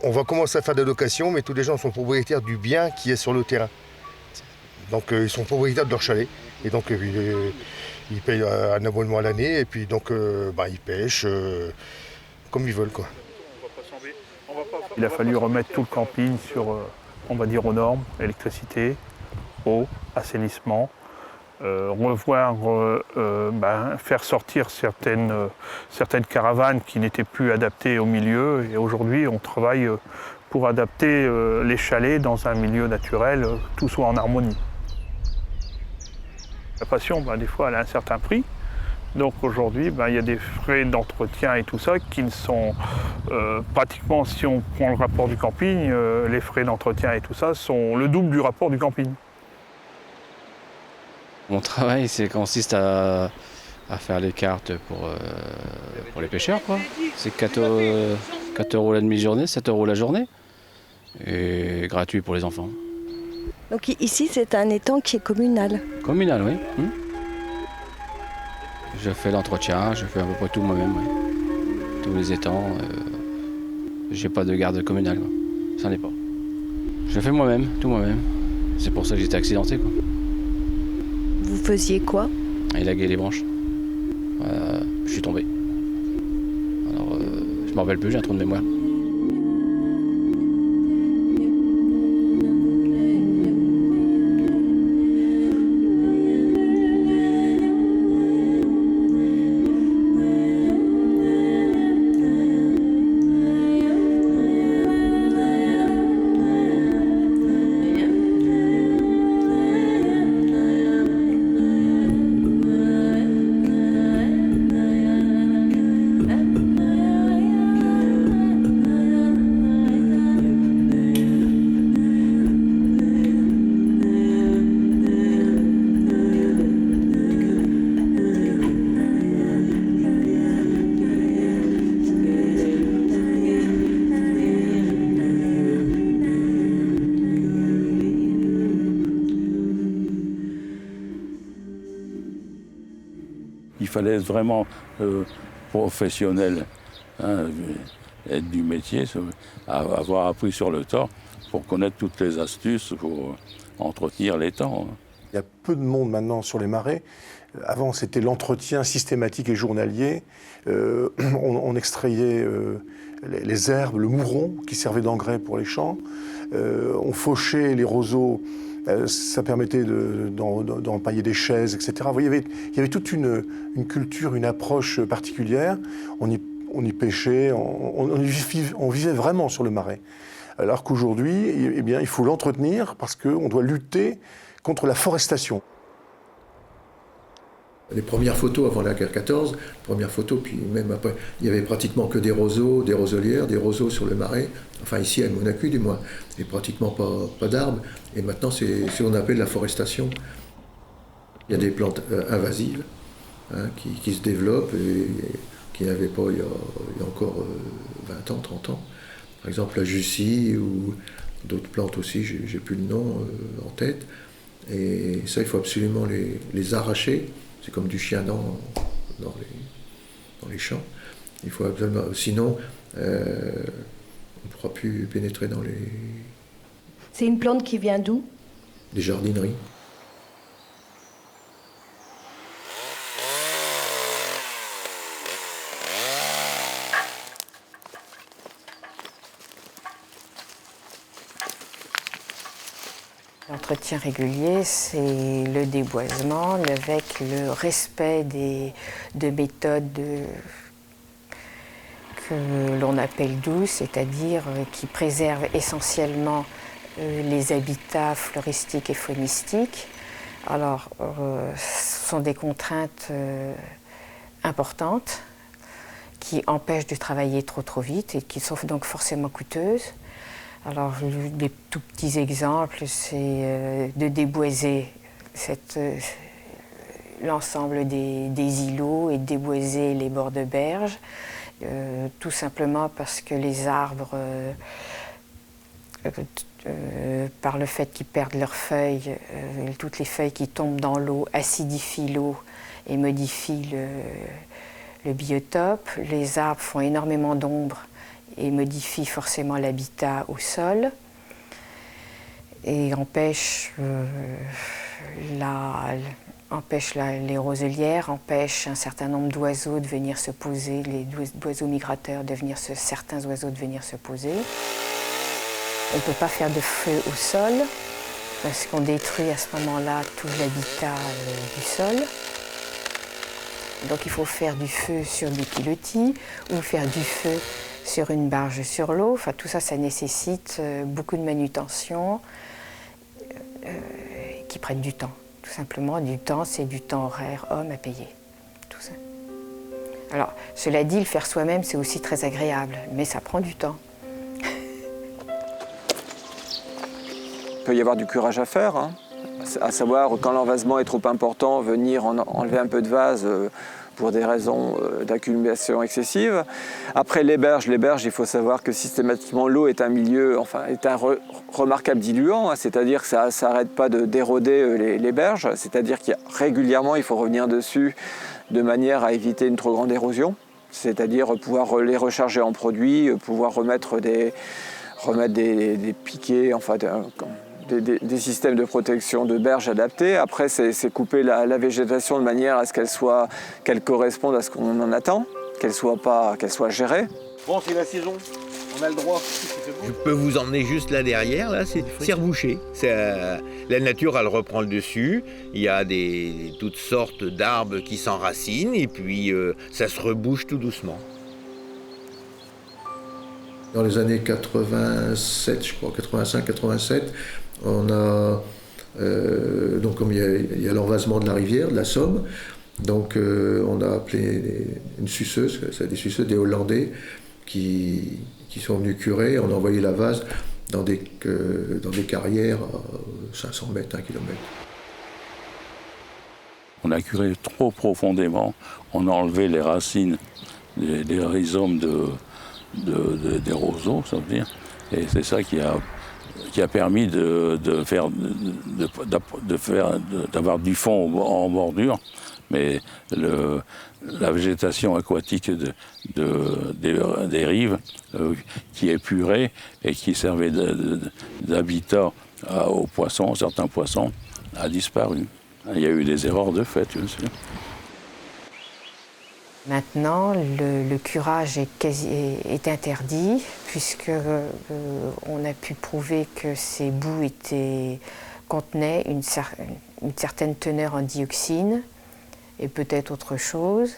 on va commencer à faire des locations, mais tous les gens sont propriétaires du bien qui est sur le terrain. Donc ils sont propriétaires de leur chalet, et donc ils payent un abonnement à l'année, et puis donc ils pêchent comme ils veulent, quoi. Il a fallu remettre tout le camping sur, on va dire, aux normes, électricité, eau, assainissement. Revoir, faire sortir certaines caravanes qui n'étaient plus adaptées au milieu. Et aujourd'hui, on travaille pour adapter les chalets dans un milieu naturel, tout soit en harmonie. La passion, des fois, elle a un certain prix. Donc aujourd'hui, il y a des frais d'entretien et tout ça qui ne sont pratiquement, si on prend le rapport du camping, les frais d'entretien et tout ça sont le double du rapport du camping. Mon travail, consiste à faire les cartes pour les pêcheurs, quoi. C'est 4 € la demi-journée, 7 € la journée, et gratuit pour les enfants. Donc ici, c'est un étang qui est communal. Communal, oui. Je fais l'entretien, je fais à peu près tout moi-même, oui. Tous les étangs. J'ai pas de garde communale, quoi. Ça n'est pas. Je fais moi-même, tout moi-même. C'est pour ça que j'étais accidenté, quoi. Vous faisiez quoi? Élaguer les branches. Je suis tombé. Alors, je m'en rappelle plus, j'ai un trou de mémoire. Il fallait être vraiment professionnel, être du métier, avoir appris sur le tas pour connaître toutes les astuces pour entretenir l'étang. Il y a peu de monde maintenant sur les marais. Avant, c'était l'entretien systématique et journalier. On extrayait les herbes, le mouron qui servait d'engrais pour les champs. On fauchait les roseaux. Ça permettait d'empailler des chaises, etc. Vous voyez, il y avait toute une culture, une approche particulière. On y pêchait, on vivait vraiment sur le marais. Alors qu'aujourd'hui, il faut l'entretenir parce qu'on doit lutter contre la forestation. Les premières photos avant la guerre 14, premières photos, puis même après, il n'y avait pratiquement que des roseaux, des roselières, des roseaux sur le marais, enfin ici à Monacu du moins, et pratiquement pas d'arbres. Et maintenant, c'est ce qu'on appelle la forestation. Il y a des plantes invasives qui se développent et qui n'avaient pas il y a encore 20 ans, 30 ans. par exemple la jussie ou d'autres plantes aussi, j'ai plus le nom en tête. Et ça, il faut absolument les arracher. C'est comme du chien dans les champs. Il faut absolument, sinon, on ne pourra plus pénétrer dans les... C'est une plante qui vient d'où? Des jardineries. L'entretien régulier, c'est le déboisement avec le respect de méthodes que l'on appelle douces, c'est-à-dire qui préservent essentiellement les habitats floristiques et faunistiques. Alors, ce sont des contraintes importantes qui empêchent de travailler trop vite et qui sont donc forcément coûteuses. Alors, des tout petits exemples, c'est de déboiser l'ensemble des îlots et de déboiser les bords de berge, tout simplement parce que les arbres, par le fait qu'ils perdent leurs feuilles, toutes les feuilles qui tombent dans l'eau acidifient l'eau et modifient le biotope. Les arbres font énormément d'ombre et modifie forcément l'habitat au sol et empêche les roselières, empêche un certain nombre d'oiseaux de venir se poser, les oiseaux migrateurs certains oiseaux de venir se poser. On ne peut pas faire de feu au sol parce qu'on détruit à ce moment-là tout l'habitat du sol. Donc il faut faire du feu sur des pilotis ou faire du feu sur une barge sur l'eau. Enfin, tout ça, ça nécessite beaucoup de manutention qui prennent du temps. Tout simplement, du temps, c'est du temps horaire homme à payer. Tout ça. Alors, cela dit, le faire soi-même, c'est aussi très agréable, mais ça prend du temps. Il peut y avoir du curage à faire, hein. À savoir, quand l'envasement est trop important, venir enlever un peu de vase pour des raisons d'accumulation excessive. Après les berges, il faut savoir que systématiquement l'eau est un milieu, est un remarquable diluant, hein, c'est-à-dire que ça n'arrête pas d'éroder les berges, c'est-à-dire qu'il régulièrement il faut revenir dessus de manière à éviter une trop grande érosion, c'est-à-dire pouvoir les recharger en produits, pouvoir remettre des piquets, des systèmes de protection de berges adaptés. Après, c'est couper la végétation de manière à ce qu'elle corresponde à ce qu'on en attend, qu'elle soit gérée. Bon, c'est la saison, on a le droit. Je peux vous emmener juste là derrière, là, c'est rebouché. La nature, elle reprend le dessus. Il y a toutes sortes d'arbres qui s'enracinent et puis ça se rebouche tout doucement. Dans les années 87, je crois, 85-87, on a, donc comme il y a l'envasement de la rivière, de la Somme, donc on a appelé une suceuse, c'est des suceuses, des Hollandais, qui sont venus curer, on a envoyé la vase dans des carrières à 500 mètres, 1 kilomètre. On a curé trop profondément, on a enlevé les racines, les rhizomes des roseaux, ça veut dire, et c'est ça qui a permis d'avoir du fond en bordure, mais la végétation aquatique des rives qui épurait et qui servait d'habitat aux poissons, certains poissons, a disparu. Il y a eu des erreurs de fait, bien sûr. Maintenant, le curage est interdit puisqu'on a pu prouver que ces boues contenaient une certaine teneur en dioxine et peut-être autre chose,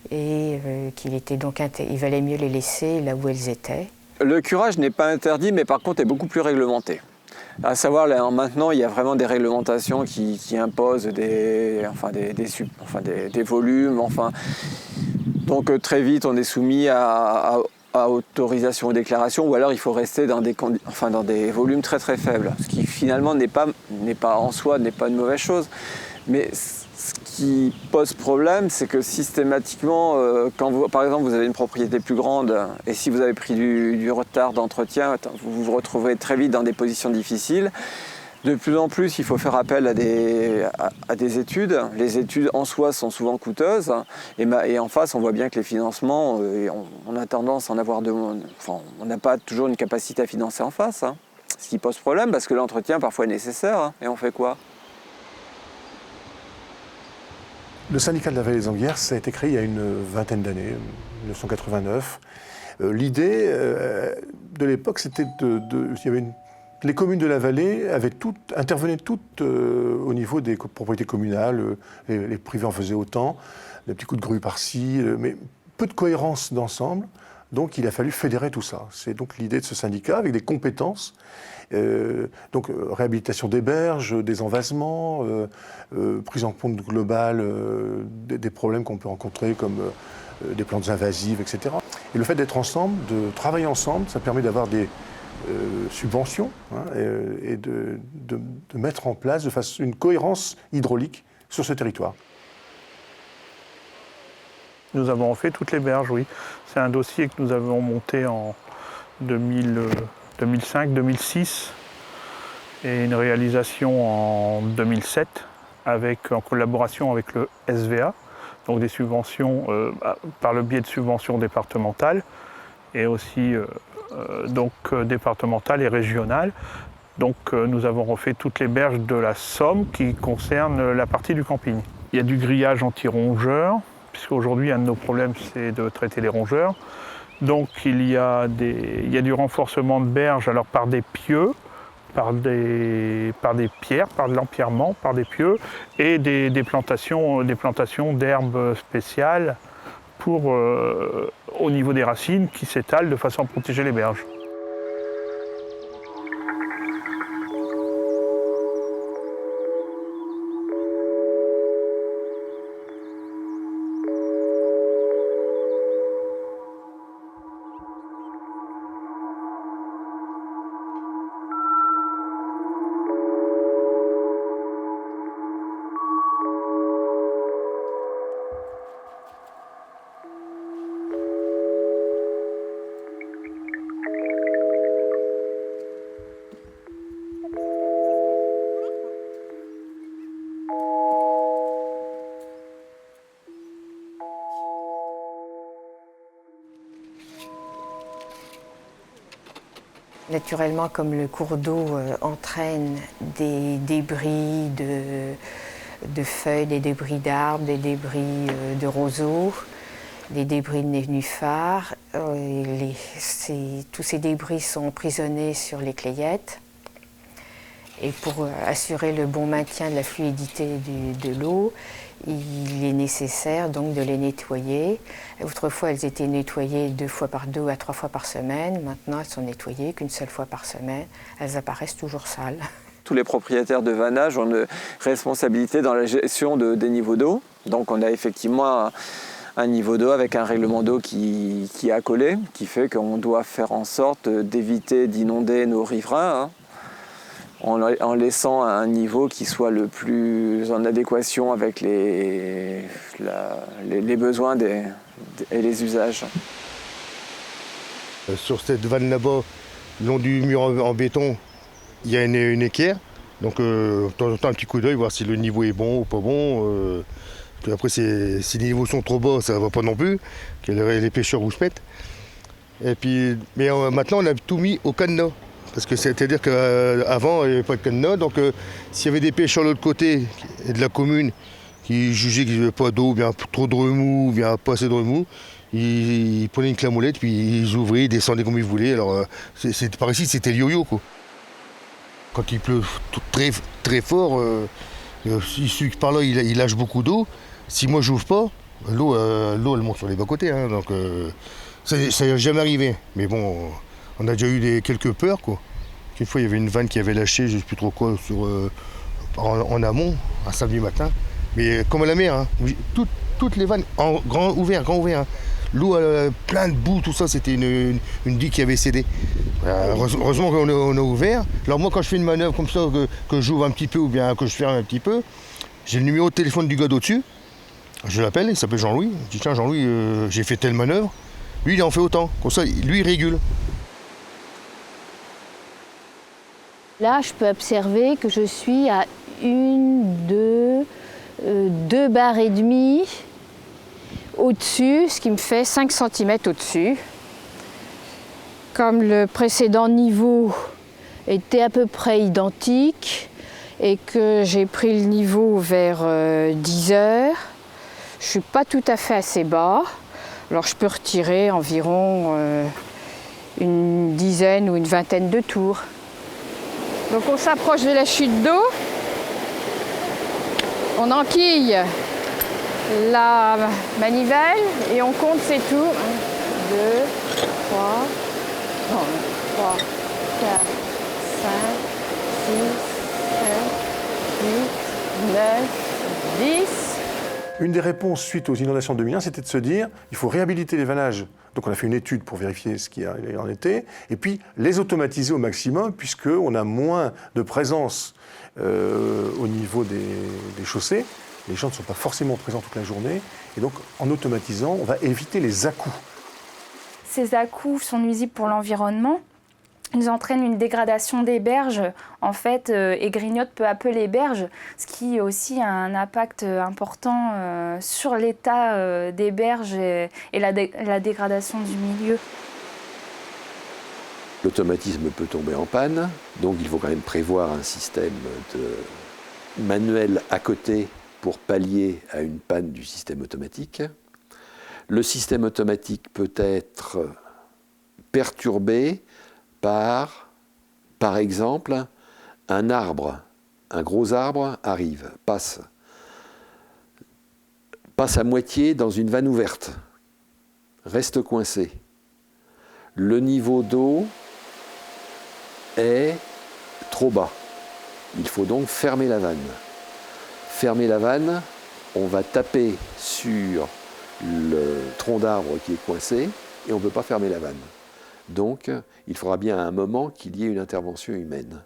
et il valait mieux les laisser là où elles étaient. Le curage n'est pas interdit, mais par contre est beaucoup plus réglementé. À savoir, là, maintenant, il y a vraiment des réglementations qui imposent des volumes. Donc très vite, on est soumis à autorisation ou déclaration, ou alors il faut rester dans des volumes très très faibles, ce qui finalement n'est pas en soi n'est pas une mauvaise chose. Mais ce qui pose problème, c'est que systématiquement, quand par exemple vous avez une propriété plus grande et si vous avez pris du retard d'entretien, vous vous retrouvez très vite dans des positions difficiles. De plus en plus, il faut faire appel à des études. Les études en soi sont souvent coûteuses et en face, on voit bien que les financements, on a tendance à en avoir on n'a pas toujours une capacité à financer en face, hein. Ce qui pose problème parce que l'entretien parfois est nécessaire, hein. Et on fait quoi? Le syndicat de la vallée des Anguières, ça a été créé il y a une vingtaine d'années, 1989. L'idée de l'époque, c'était les communes de la vallée intervenaient toutes au niveau des propriétés communales, les privés en faisaient autant, des petits coups de grue par-ci, mais peu de cohérence d'ensemble. Donc il a fallu fédérer tout ça. C'est donc l'idée de ce syndicat avec des compétences. Donc réhabilitation des berges, des envasements, prise en compte globale des problèmes qu'on peut rencontrer comme des plantes invasives, etc. Et le fait d'être ensemble, de travailler ensemble, ça permet d'avoir des subventions et de mettre en place une cohérence hydraulique sur ce territoire. Nous avons fait toutes les berges, oui. C'est un dossier que nous avons monté en 2005-2006 et une réalisation en 2007 en collaboration avec le SVA, donc des subventions par le biais de subventions départementales et aussi départementales et régionales. Donc nous avons refait toutes les berges de la Somme qui concernent la partie du camping. Il y a du grillage anti-rongeurs, puisqu'aujourd'hui, un de nos problèmes, c'est de traiter les rongeurs. Donc, il y a du renforcement de berges alors par des pieux, par des pierres, par de l'empierrement, par des pieux, et des plantations d'herbes spéciales au niveau des racines qui s'étalent de façon à protéger les berges. Naturellement, comme le cours d'eau entraîne des débris de feuilles, des débris d'arbres, des débris de roseaux, des débris de nénuphars, tous ces débris sont emprisonnés sur les clayettes. Et pour assurer le bon maintien de la fluidité de l'eau, il est nécessaire donc de les nettoyer. Autrefois, elles étaient nettoyées 2 à 3 fois par semaine. Maintenant, elles sont nettoyées qu'une seule fois par semaine. Elles apparaissent toujours sales. Tous les propriétaires de vannage ont une responsabilité dans la gestion des niveaux d'eau. Donc on a effectivement un niveau d'eau avec un règlement d'eau qui est accolé, qui fait qu'on doit faire en sorte d'éviter d'inonder nos riverains, hein, en laissant un niveau qui soit le plus en adéquation avec les besoins et les usages. Sur cette vanne là-bas, le long du mur en béton, il y a une équerre. Donc de temps en temps un petit coup d'œil, voir si le niveau est bon ou pas bon. Après si les niveaux sont trop bas, ça ne va pas non plus, que les pêcheurs vous se pètent. Mais maintenant on a tout mis au cadenas. Parce que c'est-à-dire qu'avant, il n'y avait pas de cadenas, donc s'il y avait des pêcheurs de l'autre côté de la commune qui jugeaient qu'il n'y avait pas d'eau, bien trop de remous, bien pas assez de remous, ils prenaient une clamolette, puis ils ouvraient, ils descendaient comme ils voulaient. Alors par ici, c'était le yo-yo, quoi. Quand il pleut très, très fort, celui par là, il lâche beaucoup d'eau. Si moi, je n'ouvre pas, l'eau, elle monte sur les bas-côtés. Hein, donc ça n'est jamais arrivé. Mais bon... On a déjà eu quelques peurs, quoi. Une fois, il y avait une vanne qui avait lâché, je ne sais plus trop quoi, en amont, un samedi matin. Mais comme à la mer, hein, toutes les vannes en grand ouvert. Hein. L'eau, plein de boue, tout ça, c'était une digue qui avait cédé. Heureusement qu'on a ouvert. Alors moi, quand je fais une manœuvre comme ça, que j'ouvre un petit peu ou bien que je ferme un petit peu, J'ai le numéro de téléphone du gars d'au-dessus. Je l'appelle, il s'appelle Jean-Louis. Je dis tiens Jean-Louis, j'ai fait telle manœuvre. Lui il en fait autant. Comme ça, lui il régule. Là, je peux observer que je suis à 2 barres et demie au-dessus, ce qui me fait 5 cm au-dessus. Comme le précédent niveau était à peu près identique et que j'ai pris le niveau vers 10 heures, je ne suis pas tout à fait assez bas. Alors je peux retirer environ une dizaine ou une vingtaine de tours. Donc on s'approche de la chute d'eau, on enquille la manivelle et on compte ses tours. 1, 2, 3, 4, 5, 6, 7, 8, 9, 10. Une des réponses suite aux inondations de 2001, c'était de se dire il faut réhabiliter les vannages. Donc on a fait une étude pour vérifier ce qu'il en était, et puis les automatiser au maximum, puisqu'on a moins de présence au niveau des chaussées. Les gens ne sont pas forcément présents toute la journée, et donc en automatisant, on va éviter les à-coups. Ces à-coups sont nuisibles pour l'environnement. Ils entraînent une dégradation des berges, en fait, et grignotent peu à peu les berges, ce qui aussi a un impact important sur l'état des berges et la dégradation du milieu. L'automatisme peut tomber en panne, donc il faut quand même prévoir un système manuel à côté pour pallier à une panne du système automatique. Le système automatique peut être perturbé par exemple, un arbre, un gros arbre arrive, passe à moitié dans une vanne ouverte, reste coincé. Le niveau d'eau est trop bas. Il faut donc fermer la vanne. Fermer la vanne, on va taper sur le tronc d'arbre qui est coincé et on ne peut pas fermer la vanne. Donc, il faudra bien à un moment qu'il y ait une intervention humaine.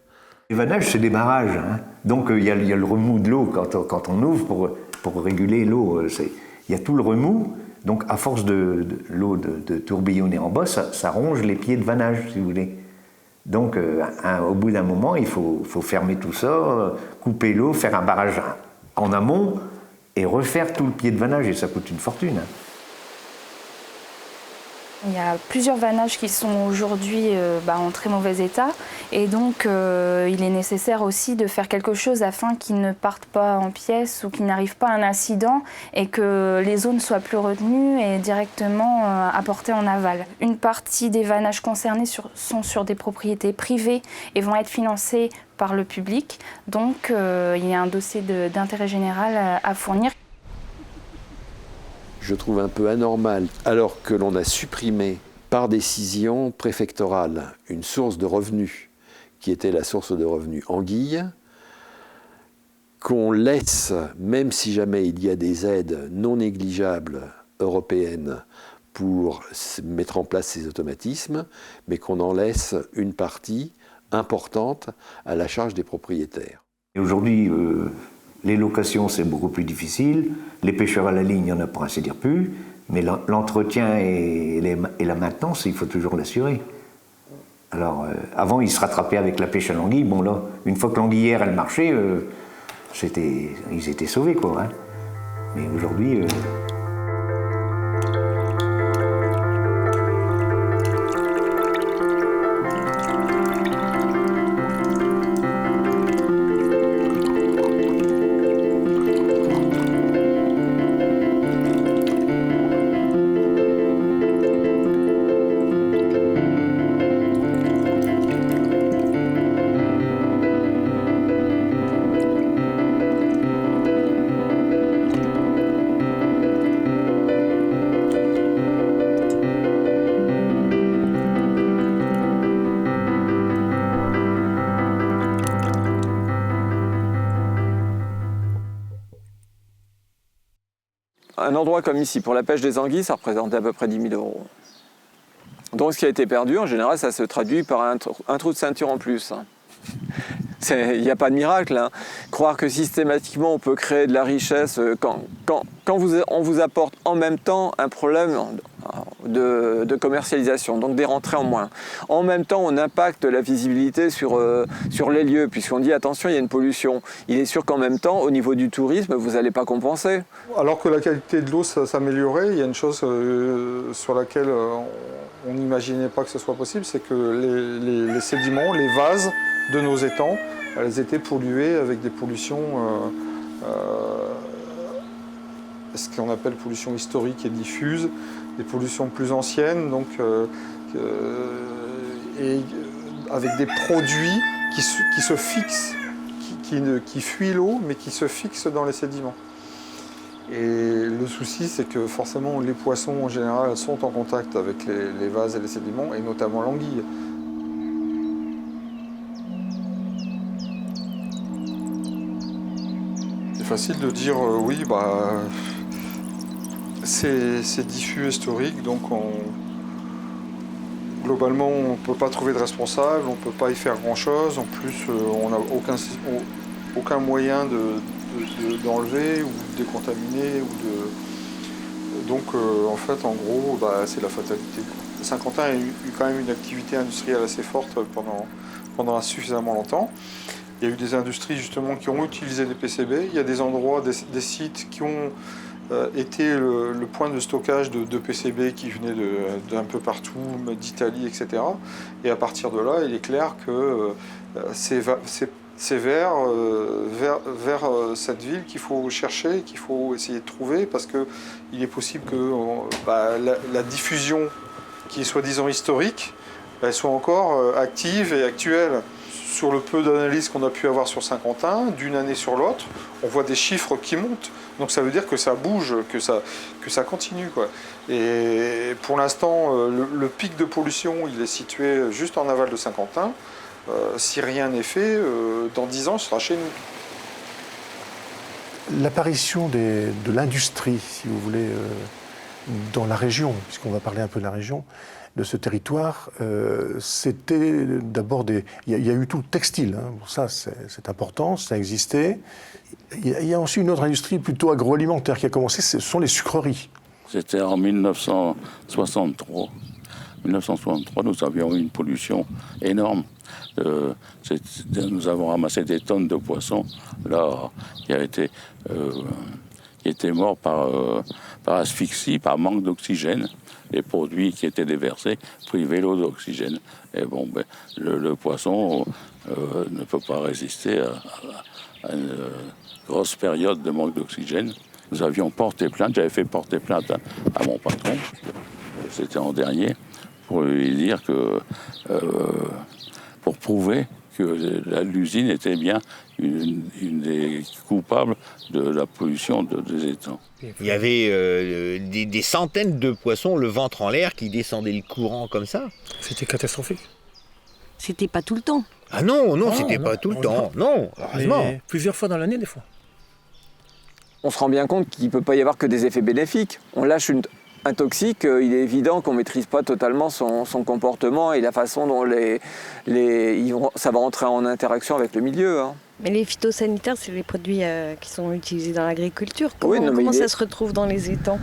Les vannages, c'est des barrages. Hein. Donc, il y a le remous de l'eau quand on ouvre pour réguler l'eau. Il y a tout le remous. Donc, à force de l'eau de tourbillonner en bas, ça ronge les pieds de vannage, si vous voulez. Donc, au bout d'un moment, il faut fermer tout ça, couper l'eau, faire un barrage en amont et refaire tout le pied de vannage. Et ça coûte une fortune. Hein. Il y a plusieurs vannages qui sont aujourd'hui en très mauvais état et donc il est nécessaire aussi de faire quelque chose afin qu'ils ne partent pas en pièces ou qu'il n'arrive pas un incident et que les eaux ne soient plus retenues et directement apportées en aval. Une partie des vannages concernés sont sur des propriétés privées et vont être financés par le public, donc il y a un dossier d'intérêt général à fournir. Je trouve un peu anormal, alors que l'on a supprimé par décision préfectorale une source de revenus, qui était la source de revenus anguille, qu'on laisse, même si jamais il y a des aides non négligeables européennes pour mettre en place ces automatismes, mais qu'on en laisse une partie importante à la charge des propriétaires. Aujourd'hui, les locations, c'est beaucoup plus difficile. Les pêcheurs à la ligne, il n'y en a pour ainsi dire plus. Mais l'entretien et la maintenance, il faut toujours l'assurer. Alors, avant, ils se rattrapaient avec la pêche à l'anguille. Bon, là, une fois que l'anguillière, elle marchait, ils étaient sauvés, quoi. Hein. Mais aujourd'hui... Un endroit comme ici, pour la pêche des anguilles, ça représente à peu près 10 000 €. Donc ce qui a été perdu, en général, ça se traduit par un trou de ceinture en plus. Il n'y a pas de miracle. Hein. Croire que systématiquement on peut créer de la richesse quand on vous apporte en même temps un problème de commercialisation, donc des rentrées en moins. En même temps, on impacte la visibilité sur les lieux, puisqu'on dit attention, il y a une pollution. Il est sûr qu'en même temps, au niveau du tourisme, vous n'allez pas compenser. Alors que la qualité de l'eau s'améliorait, il y a une chose sur laquelle on n'imaginait pas que ce soit possible, c'est que les sédiments, les vases de nos étangs, elles étaient polluées avec des pollutions, ce qu'on appelle pollution historique et diffuse, des pollutions plus anciennes, donc, et avec des produits qui se fixent, qui fuient l'eau, mais qui se fixent dans les sédiments. Et le souci, c'est que forcément, les poissons, en général, sont en contact avec les vases et les sédiments, et notamment l'anguille. C'est facile de dire, oui, c'est diffus historique, donc globalement, on ne peut pas trouver de responsable, on ne peut pas y faire grand-chose. En plus, on n'a aucun moyen d'enlever ou de décontaminer. Donc, en fait, en gros, c'est la fatalité. Saint-Quentin a eu quand même une activité industrielle assez forte pendant suffisamment longtemps. Il y a eu des industries justement qui ont utilisé des PCB. Il y a des endroits, des sites qui ont été le point de stockage de PCB qui venaient d'un peu partout, d'Italie, etc. Et à partir de là, il est clair que c'est vers cette ville qu'il faut chercher, qu'il faut essayer de trouver, parce qu'il est possible que la diffusion, qui est soi-disant historique, elle soit encore active et actuelle. Sur le peu d'analyses qu'on a pu avoir sur Saint-Quentin, d'une année sur l'autre, on voit des chiffres qui montent. Donc ça veut dire que ça bouge, que ça continue, quoi. Et pour l'instant, le pic de pollution, il est situé juste en aval de Saint-Quentin. Si rien n'est fait, dans 10 ans, ce sera chez nous. L'apparition de l'industrie, si vous voulez, dans la région, puisqu'on va parler un peu de la région, de ce territoire, c'était d'abord il y a eu tout le textile, hein. Ça c'est important, ça existait. Il y a aussi une autre industrie plutôt agroalimentaire qui a commencé, ce sont les sucreries. C'était en 1963. 1963, nous avions eu une pollution énorme. Nous avons ramassé des tonnes de poissons là, qui étaient morts par asphyxie, par manque d'oxygène. Les produits qui étaient déversés privaient l'eau d'oxygène. Et bon, le poisson ne peut pas résister à une grosse période de manque d'oxygène. Nous avions porté plainte, j'avais fait porter plainte à mon patron, c'était en dernier, pour lui dire que, pour prouver que l'usine était bien une des coupables de la pollution des étangs. Il y avait des centaines de poissons, le ventre en l'air, qui descendaient le courant comme ça. C'était catastrophique. C'était pas tout le temps. Ah non, c'était pas tout le temps. Non, heureusement. Mais plusieurs fois dans l'année, des fois. On se rend bien compte qu'il ne peut pas y avoir que des effets bénéfiques. On lâche un toxique, il est évident qu'on ne maîtrise pas totalement son comportement et la façon dont ça va entrer en interaction avec le milieu. Hein. Mais les phytosanitaires, c'est les produits qui sont utilisés dans l'agriculture. Comment ça se retrouve dans les étangs ?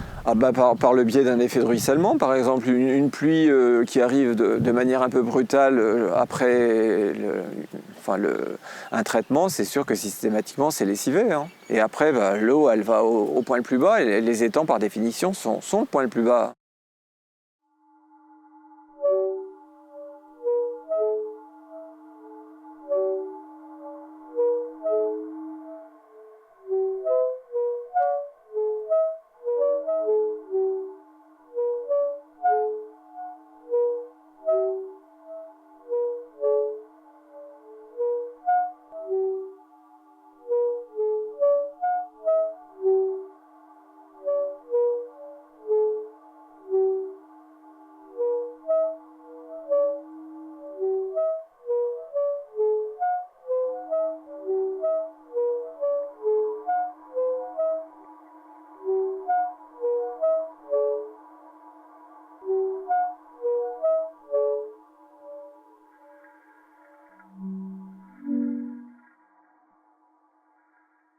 Par le biais d'un effet de ruissellement, par exemple, une pluie qui arrive de manière un peu brutale après un traitement, c'est sûr que systématiquement c'est lessivé. Hein. Et après, l'eau, elle va au point le plus bas, et les étangs, par définition, sont le point le plus bas.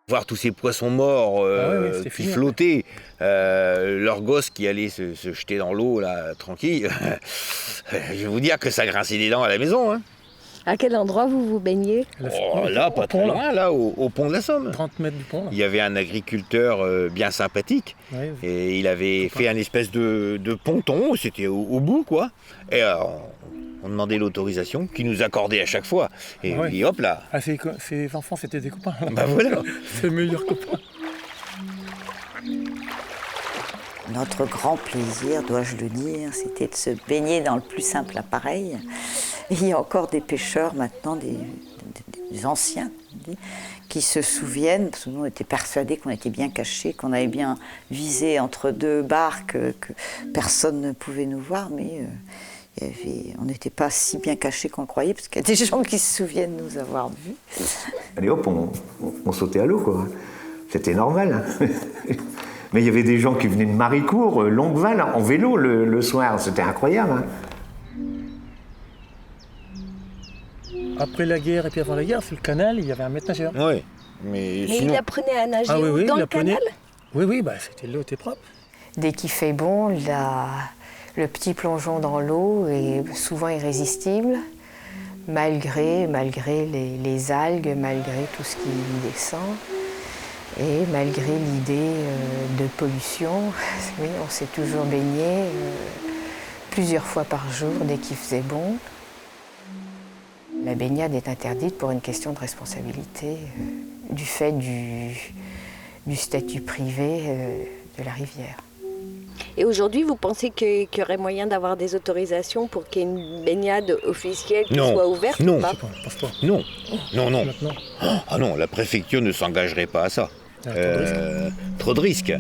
Voir tous ces poissons morts qui flottaient, leurs gosses qui allaient se jeter dans l'eau là, tranquille, je vais vous dire que ça grinçait des dents à la maison. Hein. À quel endroit vous vous baignez? Là, pas très loin, là, au pont de la Somme. 30 mètres du pont. Là. Il y avait un agriculteur bien sympathique, et il avait fait un espèce de ponton, c'était au bout, quoi. Et on demandait l'autorisation, qu'il nous accordait à chaque fois. Et puis hop là. Ah, ces enfants, c'était des copains. Bah voilà. C'est les meilleurs copains. Notre grand plaisir, dois-je le dire, c'était de se baigner dans le plus simple appareil. Et il y a encore des pêcheurs maintenant, des anciens, qui se souviennent, parce que nous on était persuadés qu'on était bien cachés, qu'on avait bien visé entre deux barques, que personne ne pouvait nous voir, mais on n'était pas si bien cachés qu'on le croyait, parce qu'il y a des gens qui se souviennent de nous avoir vus. Allez hop, on sautait à l'eau, quoi. C'était normal. Mais il y avait des gens qui venaient de Maricourt, Longueval, en vélo le soir. C'était incroyable. Hein. Après la guerre et puis avant la guerre, sur le canal, il y avait un maître nageur. Oui, mais sinon... il apprenait à nager dans le canal? Oui, bah, l'eau était propre. Dès qu'il fait bon, le petit plongeon dans l'eau est souvent irrésistible, malgré les algues, malgré tout ce qui descend. Et malgré l'idée de pollution, oui, on s'est toujours baigné plusieurs fois par jour dès qu'il faisait bon. La baignade est interdite pour une question de responsabilité du fait du statut privé de la rivière. Et aujourd'hui, vous pensez qu'il y aurait moyen d'avoir des autorisations pour qu'il y ait une baignade officielle qui soit ouverte non, ou pas? Non. Ah non, la préfecture ne s'engagerait pas à ça. Trop de risques.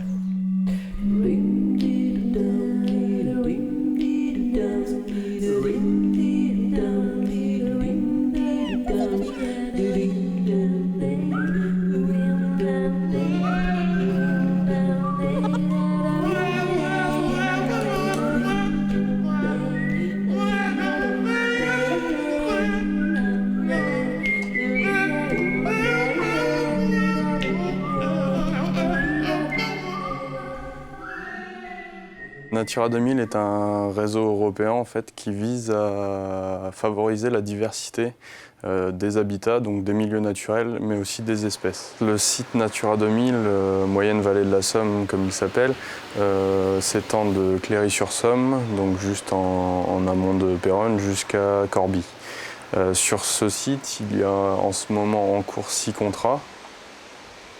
Natura 2000 est un réseau européen en fait, qui vise à favoriser la diversité des habitats, donc des milieux naturels, mais aussi des espèces. Le site Natura 2000, Moyenne Vallée de la Somme comme il s'appelle, s'étend de Cléry-sur-Somme, donc juste en amont de Péronne, jusqu'à Corbie. Sur ce site, il y a en ce moment en cours 6 contrats.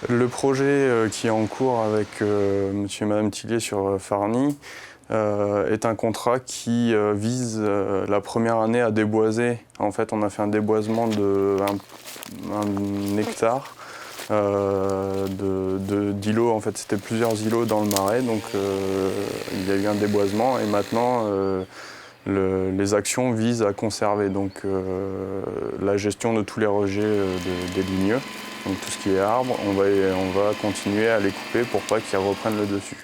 Le projet qui est en cours avec monsieur et madame Tillier sur Farny est un contrat qui vise la première année à déboiser. En fait, on a fait un déboisement de 1 hectare d'îlots. En fait, c'était plusieurs îlots dans le Marais, donc il y a eu un déboisement et maintenant les actions visent à conserver donc, la gestion de tous les rejets des ligneux. Donc tout ce qui est arbre, on va continuer à les couper pour pas qu'ils reprennent le dessus.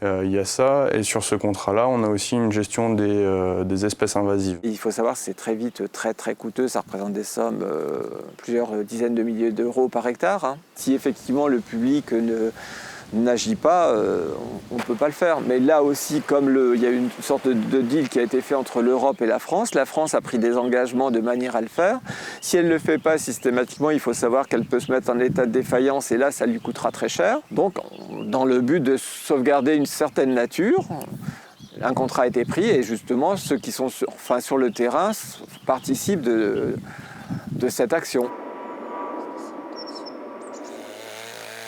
Il y a ça, et sur ce contrat-là, on a aussi une gestion des espèces invasives. Il faut savoir que c'est très vite très coûteux, ça représente des sommes, plusieurs dizaines de milliers d'euros par hectare. Hein. Si effectivement le public n'agit pas, on ne peut pas le faire. Mais là aussi, comme il y a une sorte de deal qui a été fait entre l'Europe et la France a pris des engagements de manière à le faire. Si elle ne le fait pas systématiquement, il faut savoir qu'elle peut se mettre en état de défaillance et là, ça lui coûtera très cher. Donc, dans le but de sauvegarder une certaine nature, un contrat a été pris et justement, ceux qui sont sur le terrain participent de cette action.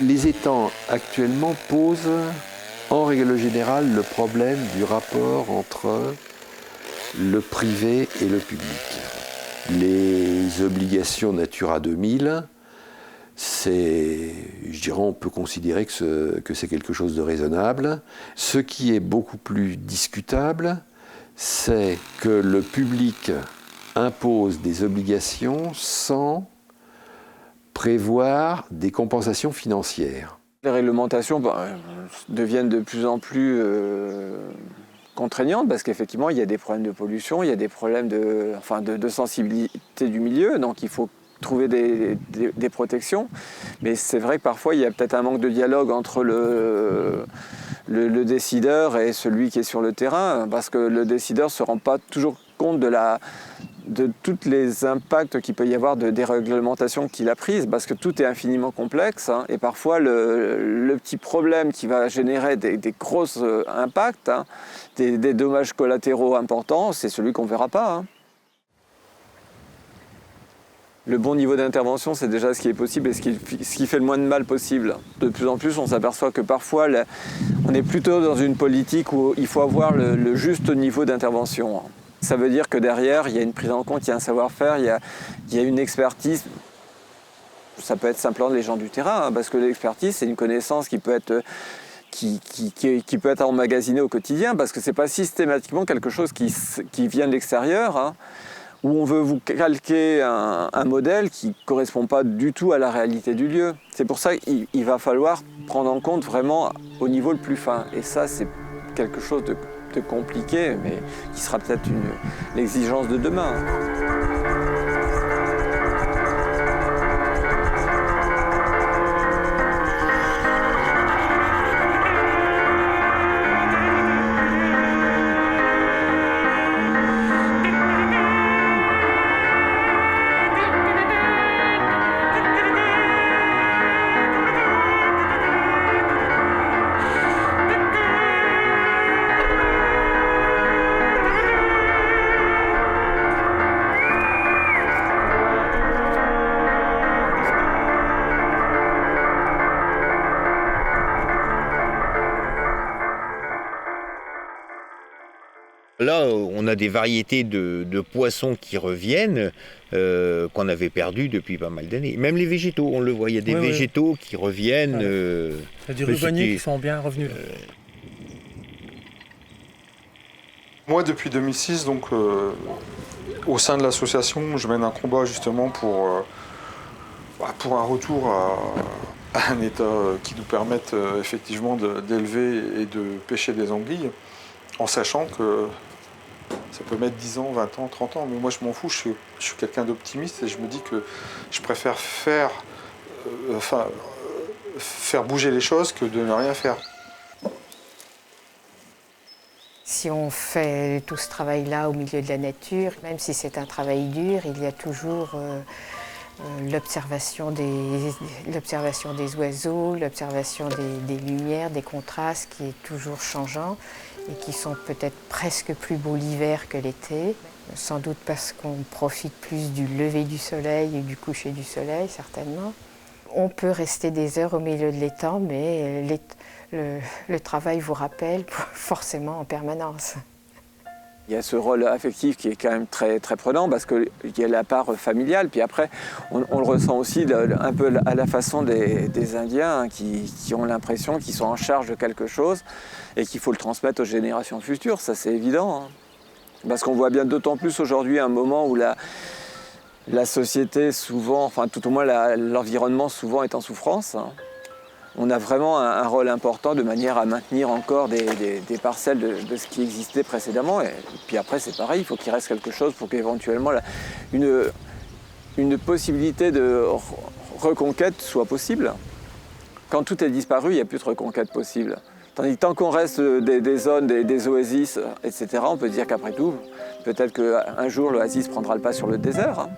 Les étangs actuellement posent en règle générale le problème du rapport entre le privé et le public. Les obligations Natura 2000, on peut considérer que c'est quelque chose de raisonnable. Ce qui est beaucoup plus discutable, c'est que le public impose des obligations sans prévoir des compensations financières. Les réglementations deviennent de plus en plus contraignantes parce qu'effectivement, il y a des problèmes de pollution, il y a des problèmes de sensibilité du milieu. Donc il faut trouver des protections. Mais c'est vrai que parfois, il y a peut-être un manque de dialogue entre le décideur et celui qui est sur le terrain, parce que le décideur ne se rend pas toujours compte de tous les impacts qu'il peut y avoir de déréglementation qu'il a prises, parce que tout est infiniment complexe, hein, et parfois le petit problème qui va générer des gros impacts, hein, des dommages collatéraux importants, c'est celui qu'on ne verra pas. Hein. Le bon niveau d'intervention, c'est déjà ce qui est possible et ce qui fait le moins de mal possible. De plus en plus, on s'aperçoit que parfois, on est plutôt dans une politique où il faut avoir le juste niveau d'intervention. Ça veut dire que derrière, il y a une prise en compte, il y a un savoir-faire, il y a une expertise. Ça peut être simplement les gens du terrain, hein, parce que l'expertise, c'est une connaissance qui peut être emmagasinée au quotidien, parce que ce n'est pas systématiquement quelque chose qui vient de l'extérieur, hein, où on veut vous calquer un modèle qui ne correspond pas du tout à la réalité du lieu. C'est pour ça qu'il va falloir prendre en compte vraiment au niveau le plus fin. Et ça, c'est quelque chose de compliqué, mais qui sera peut-être l'exigence de demain. Là, on a des variétés de poissons qui reviennent, qu'on avait perdues depuis pas mal d'années. Même les végétaux, on le voit, il y a des végétaux qui reviennent. Il y a des rubaniers qui sont bien revenus. Moi, depuis 2006, donc, au sein de l'association, je mène un combat justement pour un retour à un état qui nous permette effectivement d'élever et de pêcher des anguilles, en sachant que ça peut mettre 10 ans, 20 ans, 30 ans. Mais moi, je m'en fous, je suis quelqu'un d'optimiste et je me dis que je préfère faire bouger les choses que de ne rien faire. Si on fait tout ce travail-là au milieu de la nature, même si c'est un travail dur, il y a toujours l'observation des oiseaux, l'observation des lumières, des contrastes qui est toujours changeant et qui sont peut-être presque plus beaux l'hiver que l'été, sans doute parce qu'on profite plus du lever du soleil et du coucher du soleil, certainement. On peut rester des heures au milieu de l'étang, mais le travail vous rappelle forcément en permanence. Il y a ce rôle affectif qui est quand même très, très prenant parce qu'il y a la part familiale. Puis après, on le ressent aussi un peu à la façon des Indiens, hein, qui ont l'impression qu'ils sont en charge de quelque chose et qu'il faut le transmettre aux générations futures. Ça, c'est évident. Hein. Parce qu'on voit bien d'autant plus aujourd'hui un moment où la société souvent, enfin tout au moins l'environnement souvent est en souffrance. Hein. On a vraiment un rôle important de manière à maintenir encore des parcelles de ce qui existait précédemment. Et puis après, c'est pareil, il faut qu'il reste quelque chose pour qu'éventuellement une possibilité de reconquête soit possible. Quand tout est disparu, il n'y a plus de reconquête possible. Tandis que tant qu'on reste des zones, des oasis, etc., on peut dire qu'après tout, peut-être qu'un jour l'oasis prendra le pas sur le désert. Hein.